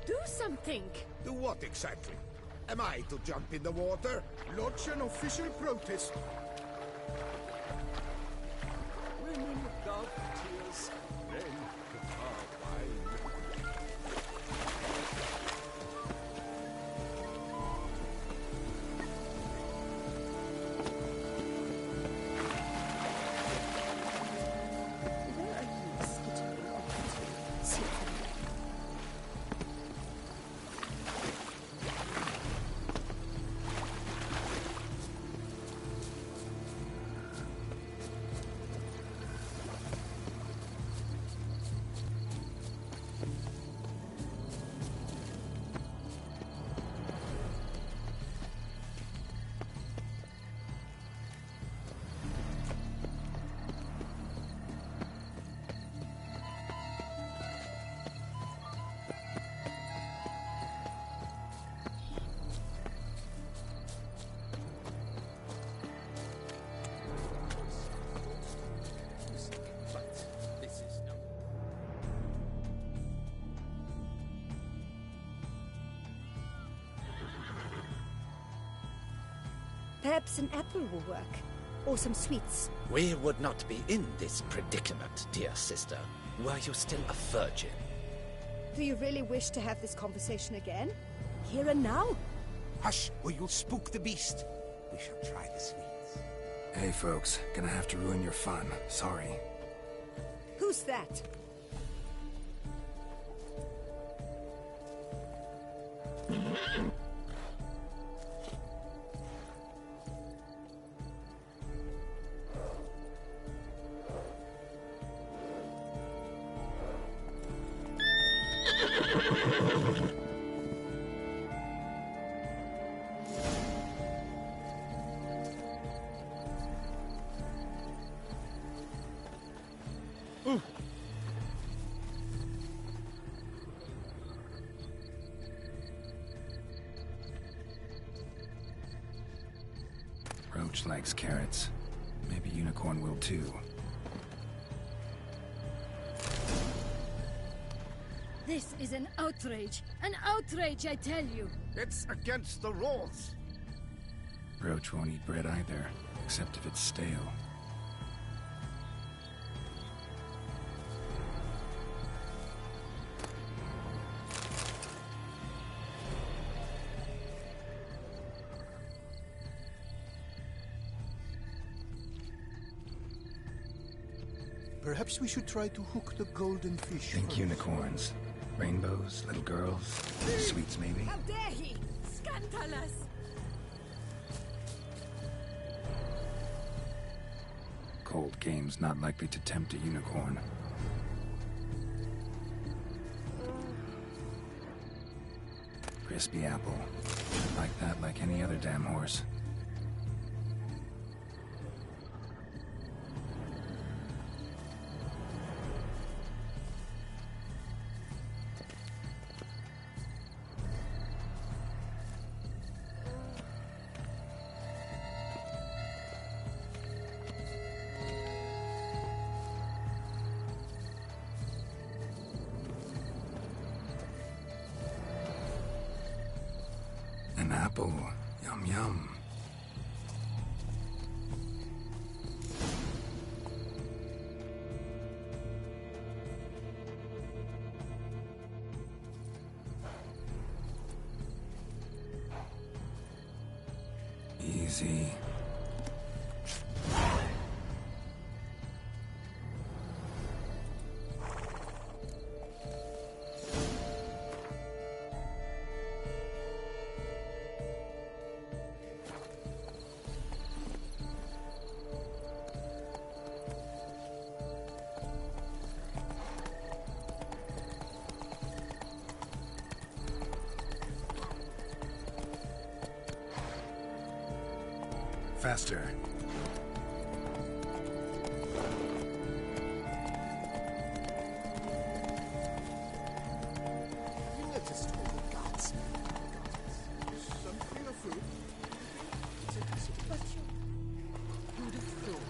Do something! Do what exactly? Am I to jump in the water? Lodge an official protest. Women love tears, men prefer wine. Where are you skittering off to? See. Perhaps an apple will work. Or some sweets. We would not be in this predicament, dear sister, were you still a virgin. Do you really wish to have this conversation again? Here and now? Hush, or you'll spook the beast. We shall try the sweets. Hey folks, gonna have to ruin your fun. Sorry. Who's that? likes carrots. Maybe Unicorn will too. This is an outrage! An outrage, I tell you! It's against the rules. Roach won't eat bread either, except if it's stale. Perhaps we should try to hook the golden fish. Think unicorns. Rainbows, little girls, sweets maybe? How dare he! Scandalous! Cold game's not likely to tempt a unicorn. Crispy apple. Like that like any other damn horse. An apple. Yum yum. Easy. Faster. You noticed all the guards. Something of food. But you... Who'd have thought?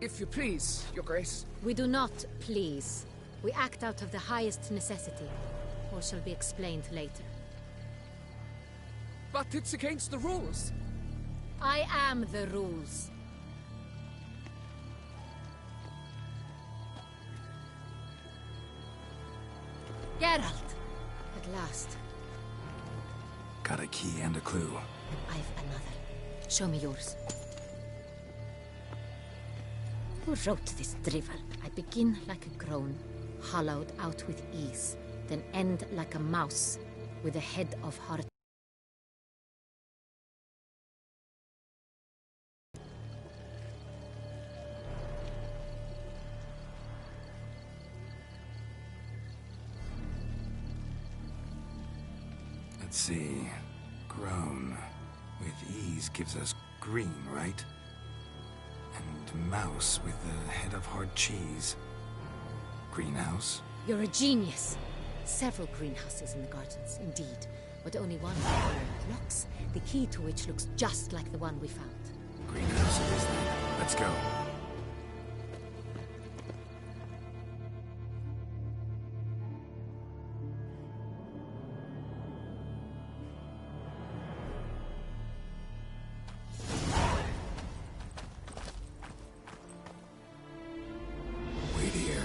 If you please, Your Grace. We do not please. We act out of the highest necessity. Or shall be explained later. But it's against the rules. I am the rules. Geralt! At last. Got a key and a clue. I've another. Show me yours. Who wrote this drivel? I begin like a groan, hollowed out with ease, then end like a mouse, with a head of heart. Let's see. Grown. With ease gives us green, right? And mouse with the head of hard cheese. Greenhouse? You're a genius. Several greenhouses in the gardens, indeed, but only one locks, the key to which looks just like the one we found. Greenhouse it is then. Let's go. Wait here.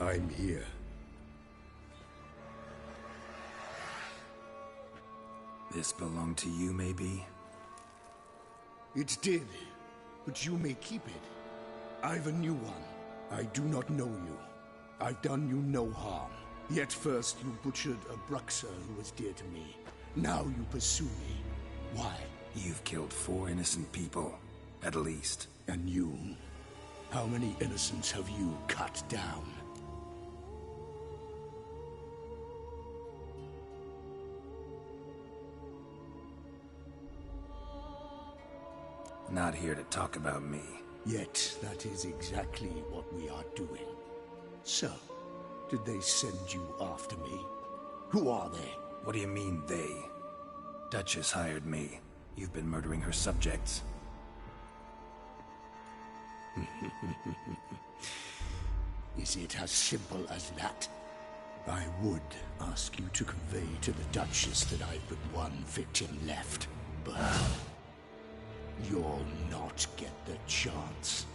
I'm here. This belonged to you, maybe? It did, but you may keep it. I've a new one. I do not know you. I've done you no harm. Yet first you butchered a bruxae who was dear to me. Now you pursue me. Why? You've killed 4 innocent people, at least. And you? How many innocents have you cut down? Not here to talk about me. Yet that is exactly what we are doing. So, did they send you after me? Who are they? What do you mean, they? Duchess hired me. You've been murdering her subjects. Is it as simple as that? I would ask you to convey to the Duchess that I've but one victim left, but you'll not get the chance.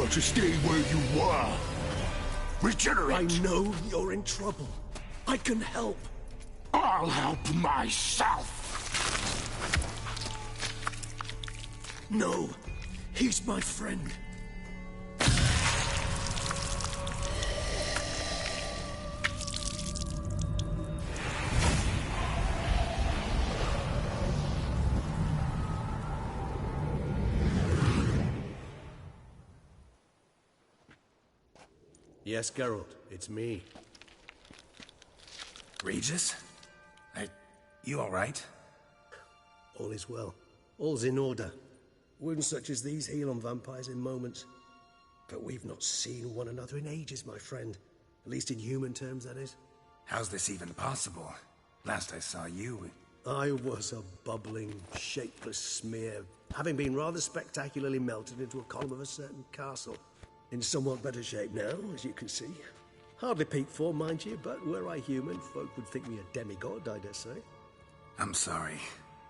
To stay where you were. Regenerate. I know you're in trouble. I can help. I'll help myself. No, he's my friend. Yes, Geralt, it's me. Regis? You all right? All is well. All's in order. Wounds such as these heal on vampires in moments. But we've not seen one another in ages, my friend. At least in human terms, that is. How's this even possible? Last I saw you... I was a bubbling, shapeless smear, having been rather spectacularly melted into a column of a certain castle. In somewhat better shape now, as you can see. Hardly peak form, mind you, but were I human, folk would think me a demigod, I dare say. I'm sorry.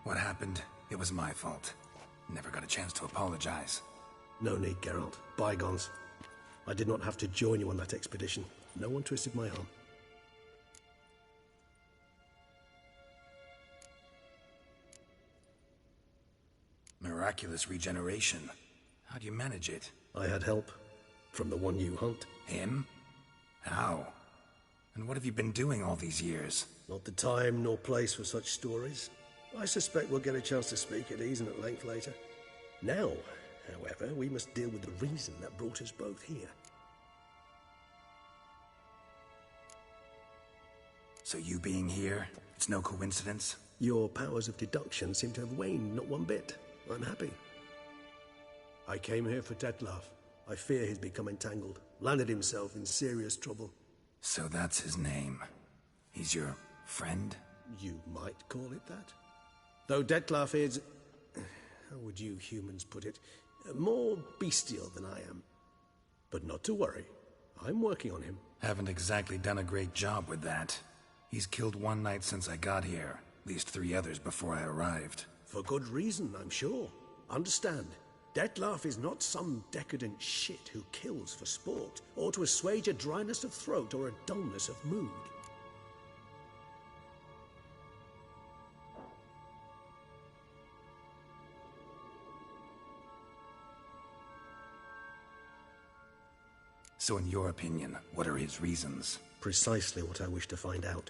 What happened, it was my fault. Never got a chance to apologize. No need, Geralt. Bygones. I did not have to join you on that expedition. No one twisted my arm. Miraculous regeneration. How'd you manage it? I had help. From the one you hunt. Him? How? And what have you been doing all these years? Not the time nor place for such stories. I suspect we'll get a chance to speak at ease and at length later. Now, however, we must deal with the reason that brought us both here. So you being here, it's no coincidence? Your powers of deduction seem to have waned not one bit. I'm happy. I came here for Detlef. I fear he's become entangled, landed himself in serious trouble. So that's his name. He's your friend? You might call it that. Though Detlef is... how would you humans put it? More bestial than I am. But not to worry. I'm working on him. Haven't exactly done a great job with that. He's killed one knight since I got here. At least 3 others before I arrived. For good reason, I'm sure. Understand. Detlef is not some decadent shit who kills for sport, or to assuage a dryness of throat or a dullness of mood. So in your opinion, what are his reasons? Precisely what I wish to find out.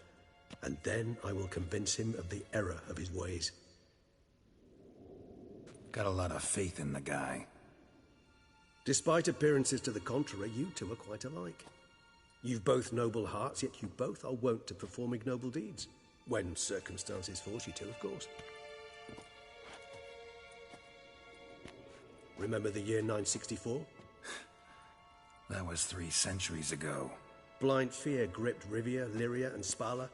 And then I will convince him of the error of his ways. Got a lot of faith in the guy. Despite appearances to the contrary, you two are quite alike. You've both noble hearts, yet you both are wont to perform ignoble deeds. When circumstances force you to, of course. Remember the year 964? That was 3 centuries ago. Blind fear gripped Rivia, Lyria, and Spala.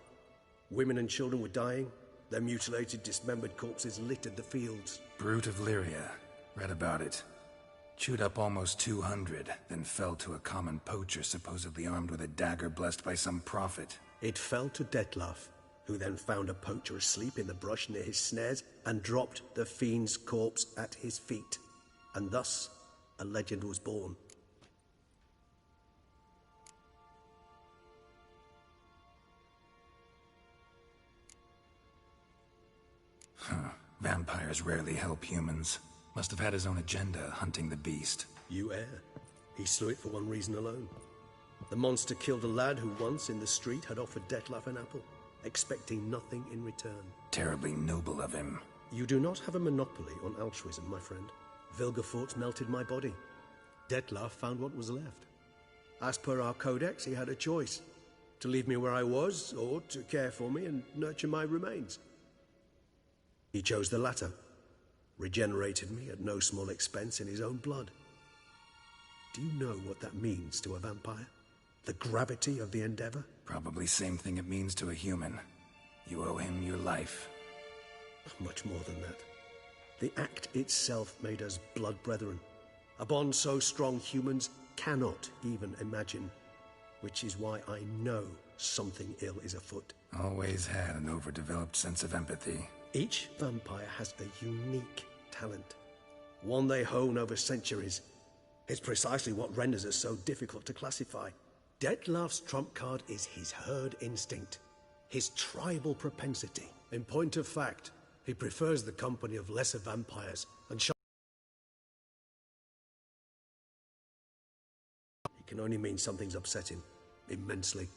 Women and children were dying. Their mutilated, dismembered corpses littered the fields. Brute of Lyria. Read about it. Chewed up almost 200, then fell to a common poacher supposedly armed with a dagger blessed by some prophet. It fell to Detlef, who then found a poacher asleep in the brush near his snares and dropped the fiend's corpse at his feet. And thus, a legend was born. Vampires rarely help humans. Must have had his own agenda, hunting the beast. You err. He slew it for one reason alone. The monster killed a lad who once, in the street, had offered Detlef an apple, expecting nothing in return. Terribly noble of him. You do not have a monopoly on altruism, my friend. Vilgefortz melted my body. Detlef found what was left. As per our codex, he had a choice. To leave me where I was, or to care for me and nurture my remains. He chose the latter, regenerated me at no small expense in his own blood. Do you know what that means to a vampire? The gravity of the endeavor? Probably same thing it means to a human. You owe him your life. Much more than that. The act itself made us blood brethren. A bond so strong humans cannot even imagine. Which is why I know something ill is afoot. Always had an overdeveloped sense of empathy. Each vampire has a unique talent, one they hone over centuries. It's precisely what renders us so difficult to classify. Detlef's trump card is his herd instinct, his tribal propensity. In point of fact, he prefers the company of lesser vampires and can only mean something's upset him. Immensely.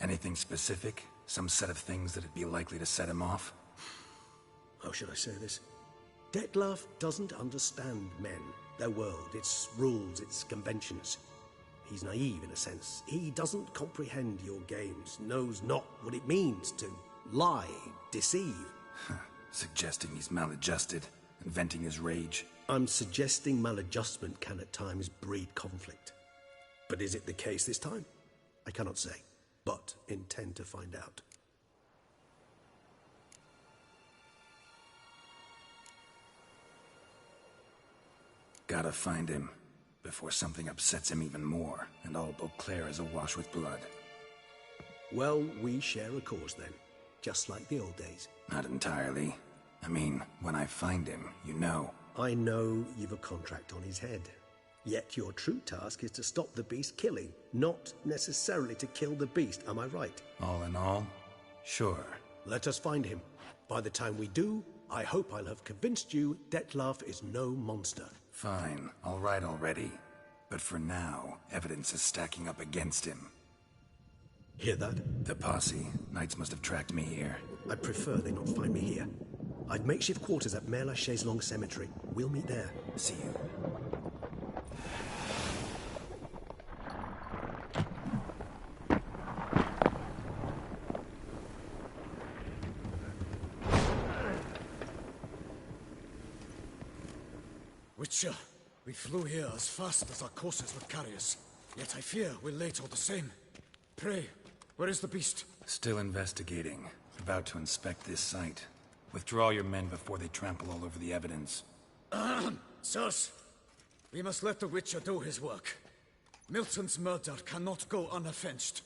Anything specific? Some set of things that'd be likely to set him off? How should I say this? Detlef doesn't understand men, their world, its rules, its conventions. He's naive in a sense. He doesn't comprehend your games, knows not what it means to lie, deceive. Suggesting he's maladjusted, and venting his rage. I'm suggesting maladjustment can at times breed conflict. But is it the case this time? I cannot say, but intend to find out. Gotta find him, before something upsets him even more, and all Beauclair is awash with blood. Well, we share a cause then, just like the old days. Not entirely. I mean, when I find him, you know. I know you've a contract on his head. Yet your true task is to stop the beast killing, not necessarily to kill the beast, am I right? All in all, sure. Let us find him. By the time we do, I hope I'll have convinced you Detlef is no monster. Fine, all right already. But for now, evidence is stacking up against him. Hear that? The posse. Knights must have tracked me here. I'd prefer they not find me here. I'd makeshift quarters at Mère Lachaise Long Cemetery. We'll meet there. See you. Witcher, we flew here as fast as our courses would carry us. Yet I fear we're late all the same. Pray, where is the beast? Still investigating. About to inspect this site. Withdraw your men before they trample all over the evidence. Sirs, we must let the Witcher do his work. Milton's murder cannot go unavenged.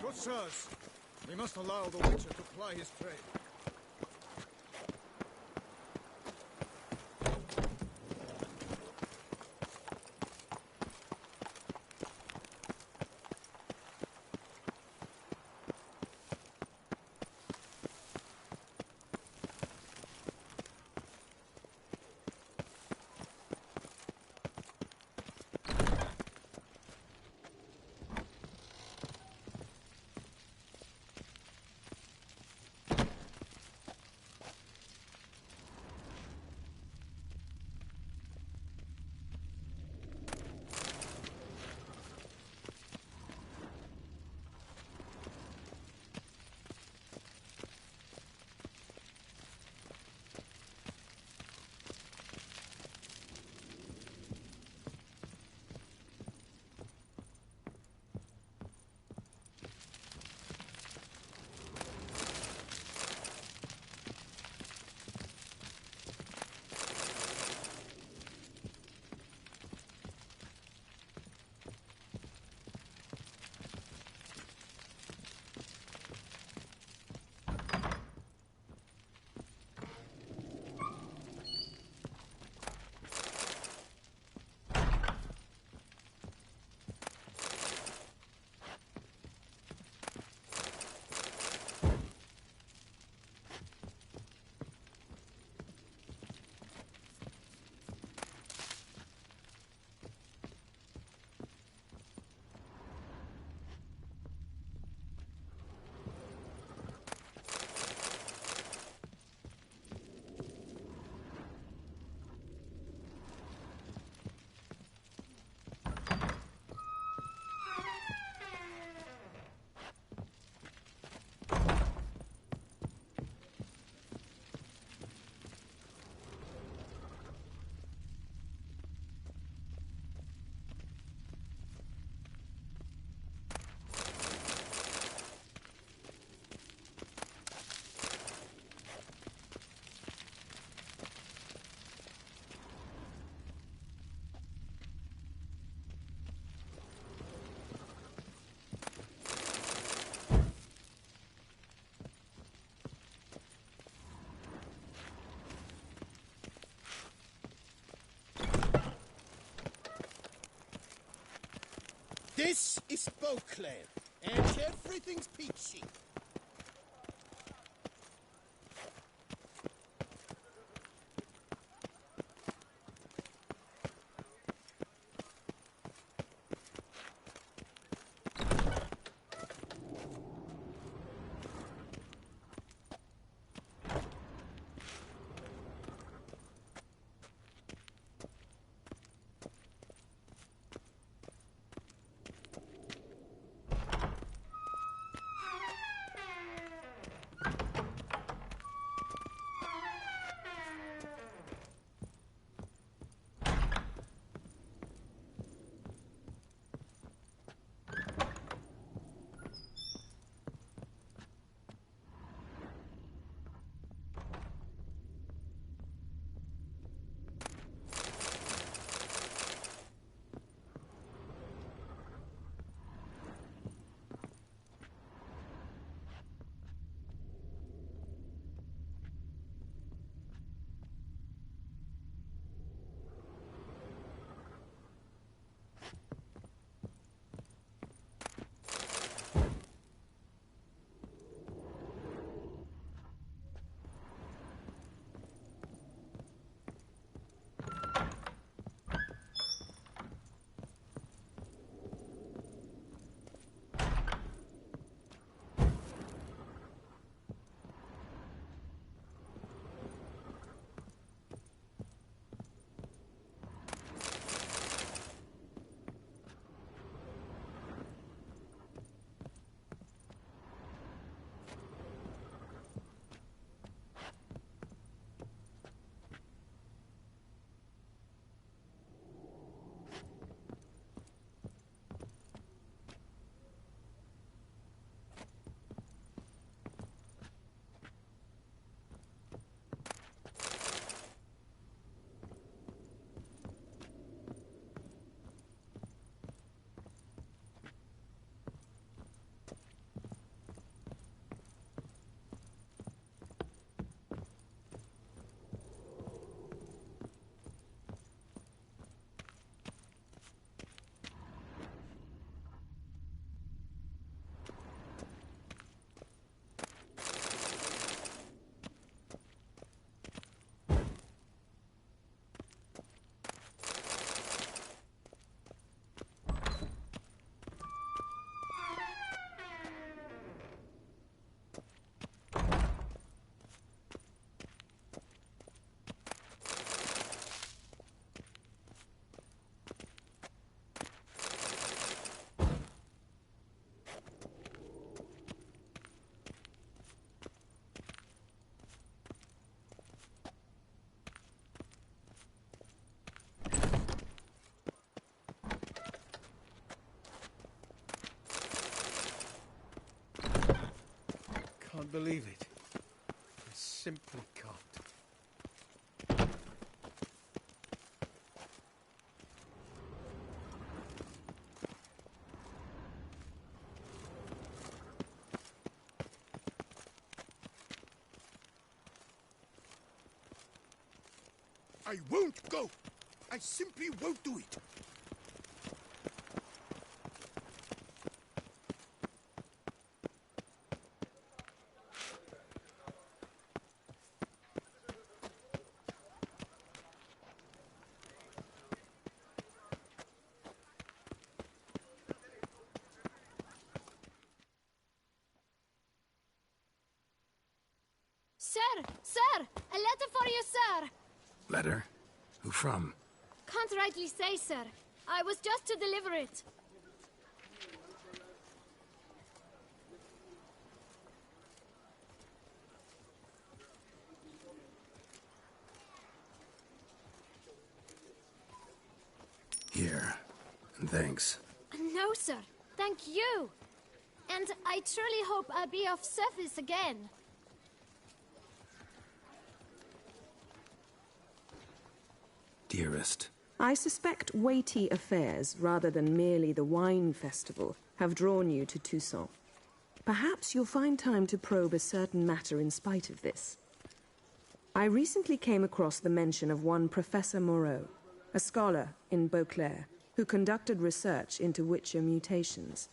Good sirs, we must allow the Witcher to ply his trade. This is Beauclair, and everything's peachy. Can't believe it. I simply can't. I won't go! I simply won't do it! Sir! Sir! A letter for you, sir! Letter? Who from? Can't rightly say, sir. I was just to deliver it. Here. And thanks. No, sir. Thank you. And I truly hope I'll be of service again. Dearest. I suspect weighty affairs, rather than merely the wine festival, have drawn you to Toussaint. Perhaps you'll find time to probe a certain matter in spite of this. I recently came across the mention of one Professor Moreau, a scholar in Beauclair, who conducted research into Witcher mutations.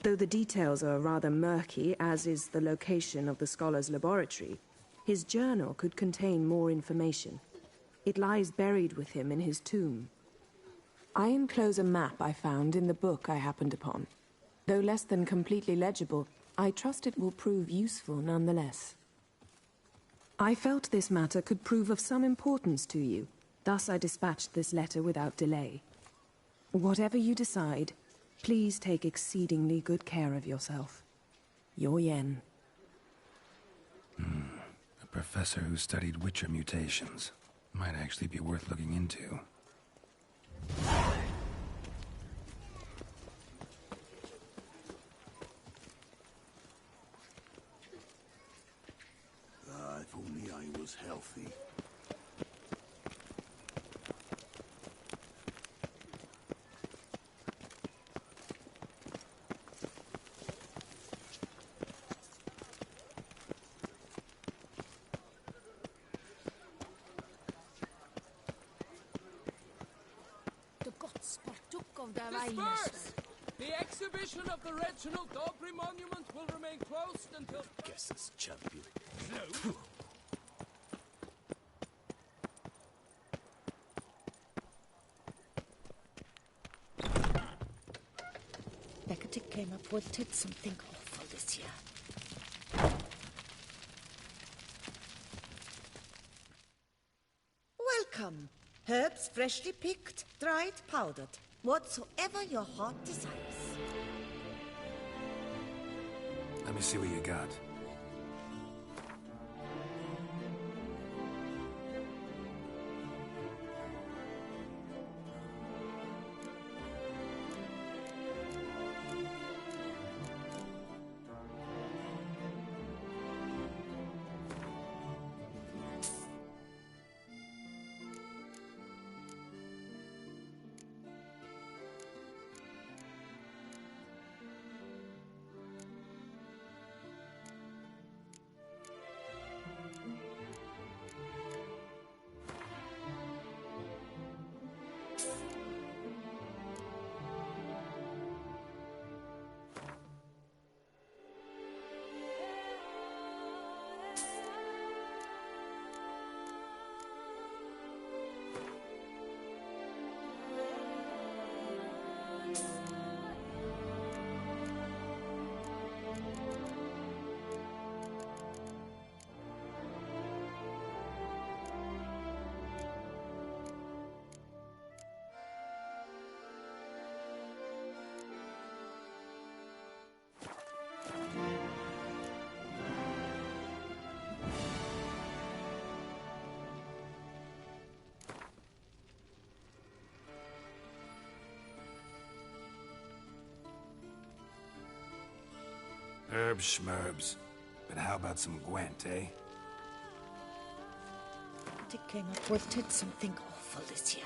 Though the details are rather murky, as is the location of the scholar's laboratory, his journal could contain more information. It lies buried with him in his tomb. I enclose a map I found in the book I happened upon. Though less than completely legible, I trust it will prove useful nonetheless. I felt this matter could prove of some importance to you, thus I dispatched this letter without delay. Whatever you decide, please take exceedingly good care of yourself. Your Yen. A professor who studied Witcher mutations. Might actually be worth looking into. If only I was healthy. Disperse! The exhibition of the Reginald Dobry monument will remain closed until... Guess it's champion. No. Beckett came up with something awful this year. Welcome. Herbs freshly picked, dried, powdered. Whatsoever your heart desires. Let me see what you got. Herbs schmerbs. But how about some Gwent, eh? Dick came up with something awful this year.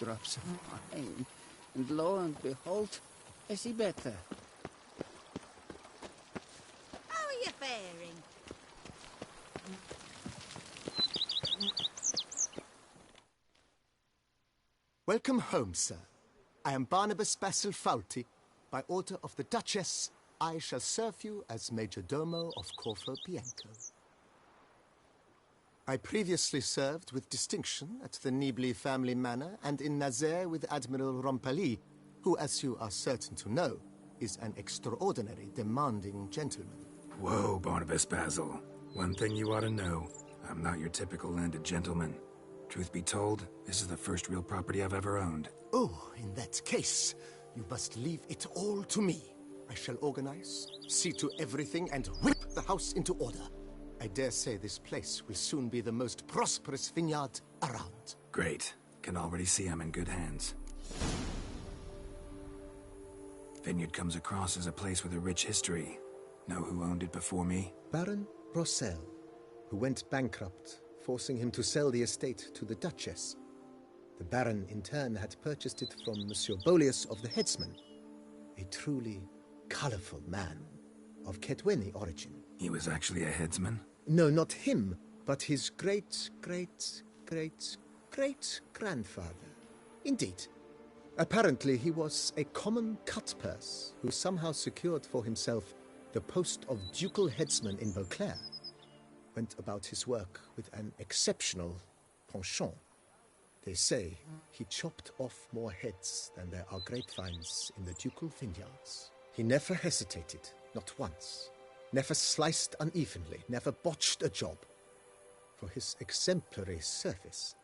drops of wine, and lo and behold, I see better. How are you faring? Welcome home, sir. I am Barnabas Basil Faulty. By order of the Duchess, I shall serve you as Major Domo of Corvo Bianco. I previously served with distinction at the Nibli family manor and in Nazaire with Admiral Rompali, who, as you are certain to know, is an extraordinary demanding gentleman. Whoa, Barnabas Basil. One thing you ought to know. I'm not your typical landed gentleman. Truth be told, this is the first real property I've ever owned. Oh, in that case, you must leave it all to me. I shall organize, see to everything, and whip the house into order. I dare say this place will soon be the most prosperous vineyard around. Great. Can already see I'm in good hands. Vineyard comes across as a place with a rich history. Know who owned it before me? Baron Bruxae, who went bankrupt, forcing him to sell the estate to the Duchess. The Baron, in turn, had purchased it from Monsieur Bolius of the Headsman, a truly colorful man of Ketweni origin. He was actually a headsman? No, not him, but his great-great-great-great-grandfather. Indeed. Apparently, he was a common cut-purse who somehow secured for himself the post of ducal headsman in Beauclair. Went about his work with an exceptional penchant. They say he chopped off more heads than there are grapevines in the ducal vineyards. He never hesitated, not once. Never sliced unevenly, never botched a job. For his exemplary service,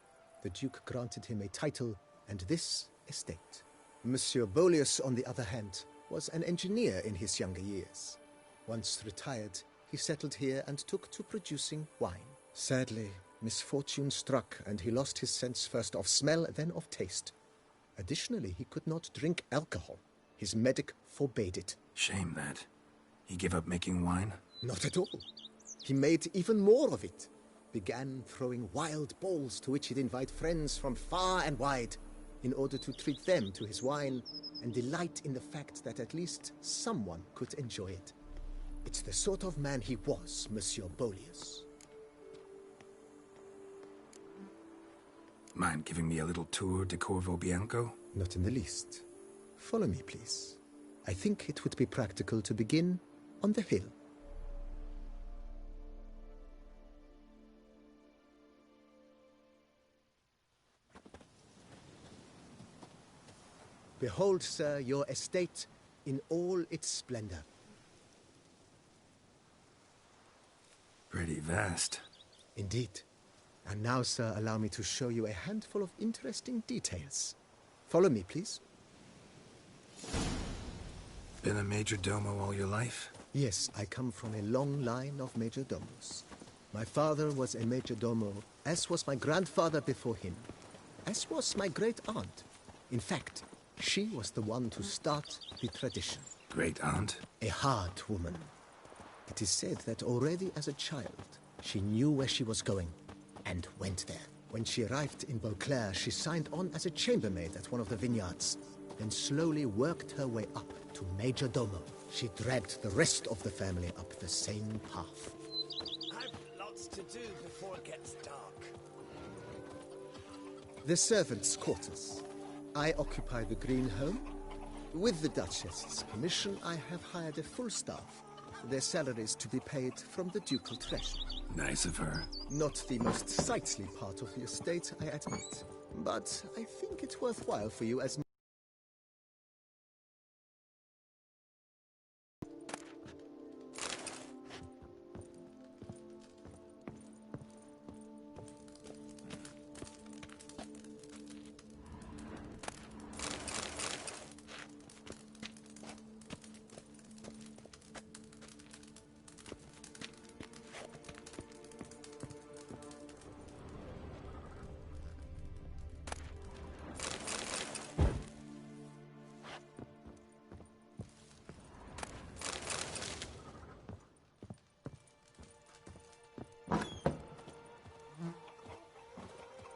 the Duke granted him a title and this estate. Monsieur Bolius, on the other hand, was an engineer in his younger years. Once retired, he settled here and took to producing wine. Sadly, misfortune struck, and he lost his sense first of smell, then of taste. Additionally, he could not drink alcohol. His medic forbade it. Shame that. He gave up making wine? Not at all. He made even more of it. Began throwing wild balls to which he'd invite friends from far and wide in order to treat them to his wine and delight in the fact that at least someone could enjoy it. It's the sort of man he was, Monsieur Bolius. Mind giving me a little tour de Corvo Bianco? Not in the least. Follow me, please. I think it would be practical to begin on the hill. Behold, sir, your estate in all its splendor. Pretty vast. Indeed. And now, sir, allow me to show you a handful of interesting details. Follow me, please. Been a major domo all your life? Yes, I come from a long line of major domos. My father was a major domo, as was my grandfather before him, as was my great-aunt. In fact, she was the one to start the tradition. Great-aunt? A hard woman. It is said that already as a child, she knew where she was going, and went there. When she arrived in Beauclair, she signed on as a chambermaid at one of the vineyards, then slowly worked her way up to major domo. She dragged the rest of the family up the same path. I've lots to do before it gets dark. The servants' quarters. I occupy the green home. With the Duchess's permission, I have hired a full staff. Their salaries to be paid from the ducal treasury. Nice of her. Not the most sightly part of the estate, I admit. But I think it's worthwhile for you as...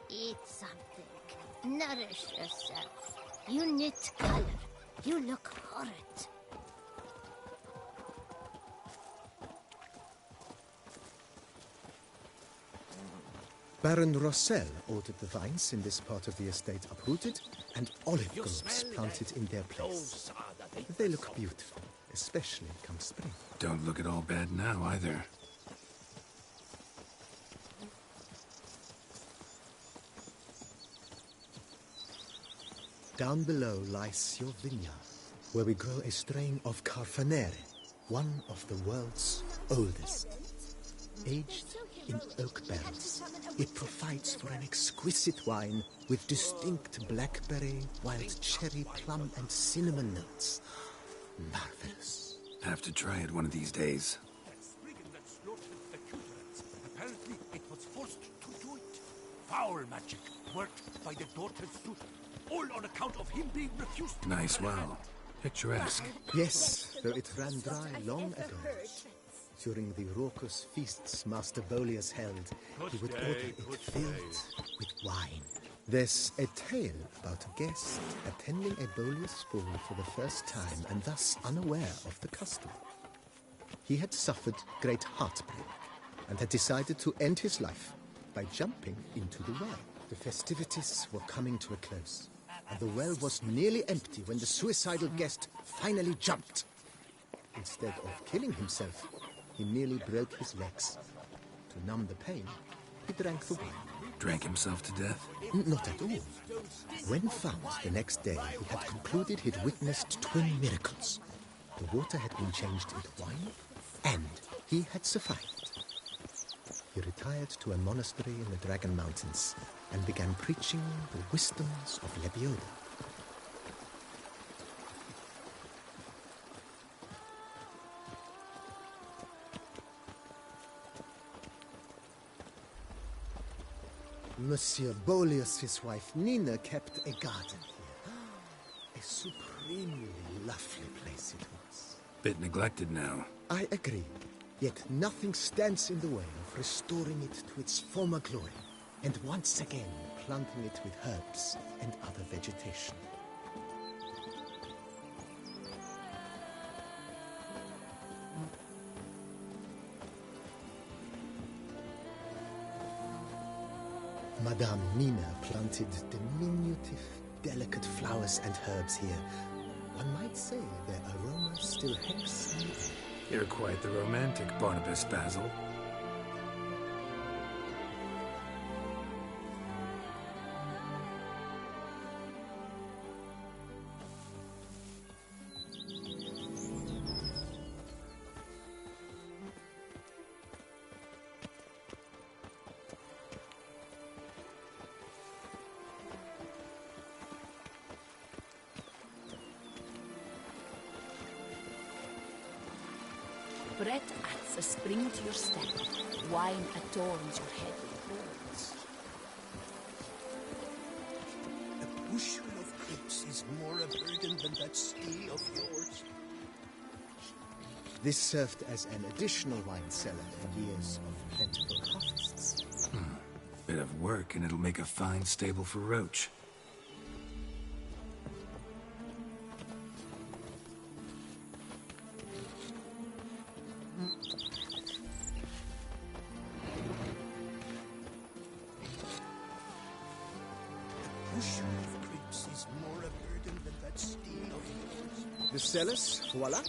Eat something. Nourish yourself. You knit color. You look horrid. Baron Rossel ordered the vines in this part of the estate uprooted and olive groves planted in their place. They look beautiful, especially come spring. Don't look at all bad now, either. Down below lies your vineyard, where we grow a strain of Carfanere, one of the world's oldest. Aged in oak barrels, it provides for an exquisite wine with distinct blackberry, wild cherry, plum, and cinnamon notes. Marvelous. Have to try it one of these days. Apparently, it was forced to do it. Foul magic worked by the daughter's suitor, all on account of him being refused. Nice well. Picturesque. Yes, though it ran dry long ago. During the raucous feasts Master Bolius held, he would order it filled with wine. There's a tale about a guest attending a Bolius ball for the first time and thus unaware of the custom. He had suffered great heartbreak and had decided to end his life by jumping into the well. The festivities were coming to a close, and the well was nearly empty when the suicidal guest finally jumped. Instead of killing himself, he merely broke his legs. To numb the pain, he drank the wine. Drank himself to death? Not at all. When found the next day, he had concluded he'd witnessed twin miracles. The water had been changed into wine, and he had survived. He retired to a monastery in the Dragon Mountains and began preaching the wisdoms of Lebioda. Monsieur Bolius, his wife Nina, kept a garden here. A supremely lovely place it was. Bit neglected now. I agree. Yet nothing stands in the way of restoring it to its former glory, and once again planting it with herbs and other vegetation. Madame Nina planted diminutive, delicate flowers and herbs here. One might say their aroma still hangs in the air. You're quite the romantic, Barnabas Basil. Bread adds a spring to your step. Wine adorns your head with gold. A bushel of grapes is more a burden than that steel of yours. This served as an additional wine cellar for years of plentiful harvests. Bit of work, and it'll make a fine stable for Roach. The cellars, voila.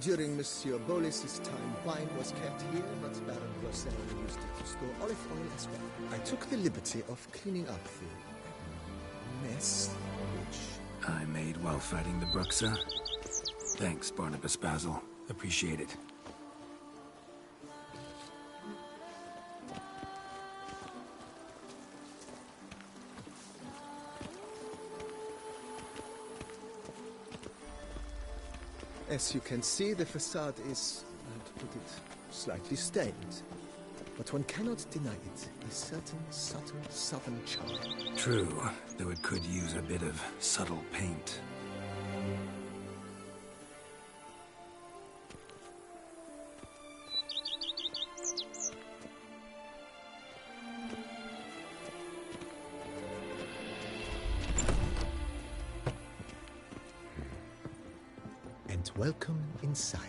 During Monsieur Bolis's time, wine was kept here, but Baron Rossel used it to store olive oil as well. I took the liberty of cleaning up the mess, which I made while fighting the bruxae. Thanks, Barnabas Basil. Appreciate it. As you can see, the facade is, to put it, slightly stained. But one cannot deny it, a certain subtle southern charm. True, though it could use a bit of subtle paint. welcome inside.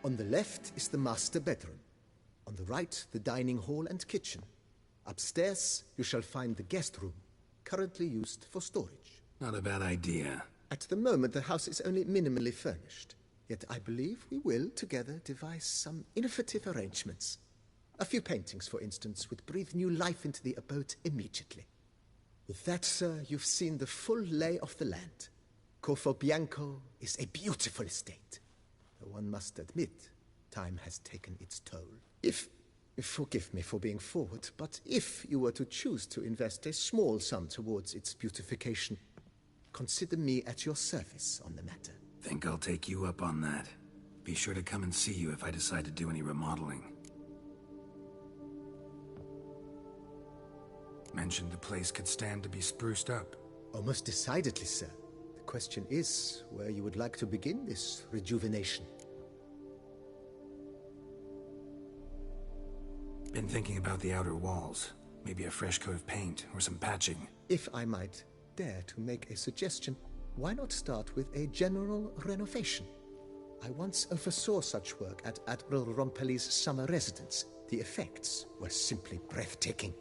On the left is the master bedroom. On the right, the dining hall and kitchen. Upstairs, you shall find the guest room, currently used for storage. Not a bad idea. At the moment, the house is only minimally furnished. Yet I believe we will, together, devise some innovative arrangements. A few paintings, for instance, would breathe new life into the abode immediately. With that, sir, you've seen the full lay of the land. Corvo Bianco is a beautiful estate. Though one must admit, time has taken its toll. Forgive me for being forward, but if you were to choose to invest a small sum towards its beautification, consider me at your service on the matter. Think I'll take you up on that. Be sure to come and see you if I decide to do any remodeling. Mentioned the place could stand to be spruced up. Oh, most decidedly, sir. The question is where you would like to begin this rejuvenation. Been thinking about the outer walls. Maybe a fresh coat of paint or some patching. If I might dare to make a suggestion, why not start with a general renovation? I once oversaw such work at Admiral Rompelli's summer residence. The effects were simply breathtaking.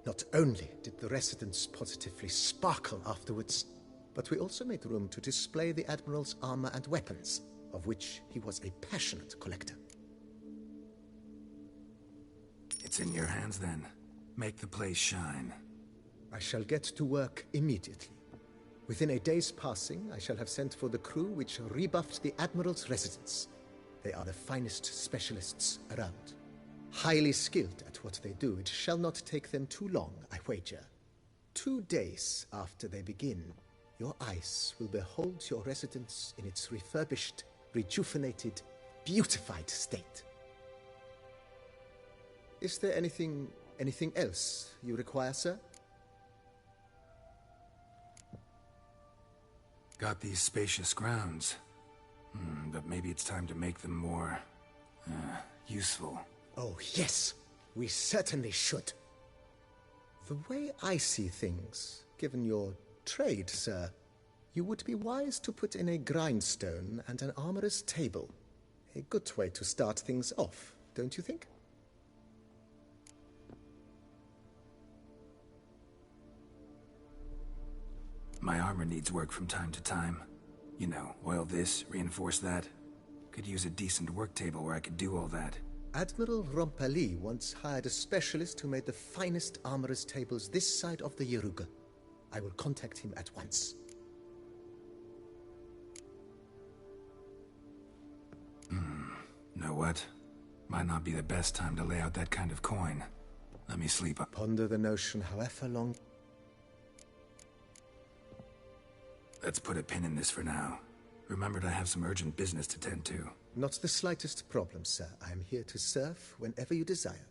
Not only did the residence positively sparkle afterwards, but we also made room to display the Admiral's armor and weapons, of which he was a passionate collector. It's in your hands then. Make the place shine. I shall get to work immediately. Within a day's passing, I shall have sent for the crew which rebuffed the Admiral's residence. They are the finest specialists around. Highly skilled at what they do, it shall not take them too long, I wager. 2 days after they begin, your eyes will behold your residence in its refurbished, rejuvenated, beautified state. Is there anything else you require, sir? Got these spacious grounds. But maybe it's time to make them more... useful. Oh, yes. We certainly should. The way I see things, given your trade, sir, you would be wise to put in a grindstone and an armorer's table. A good way to start things off, don't you think? My armor needs work from time to time. You know, oil this, reinforce that. Could use a decent work table where I could do all that. Admiral Rompelli once hired a specialist who made the finest armorer's tables this side of the Yeruga. I will contact him at once. Know what? Might not be the best time to lay out that kind of coin. Let me sleep up. Ponder the notion however long. Let's put a pin in this for now. Remembered I have some urgent business to tend to. Not the slightest problem, sir. I am here to serve whenever you desire.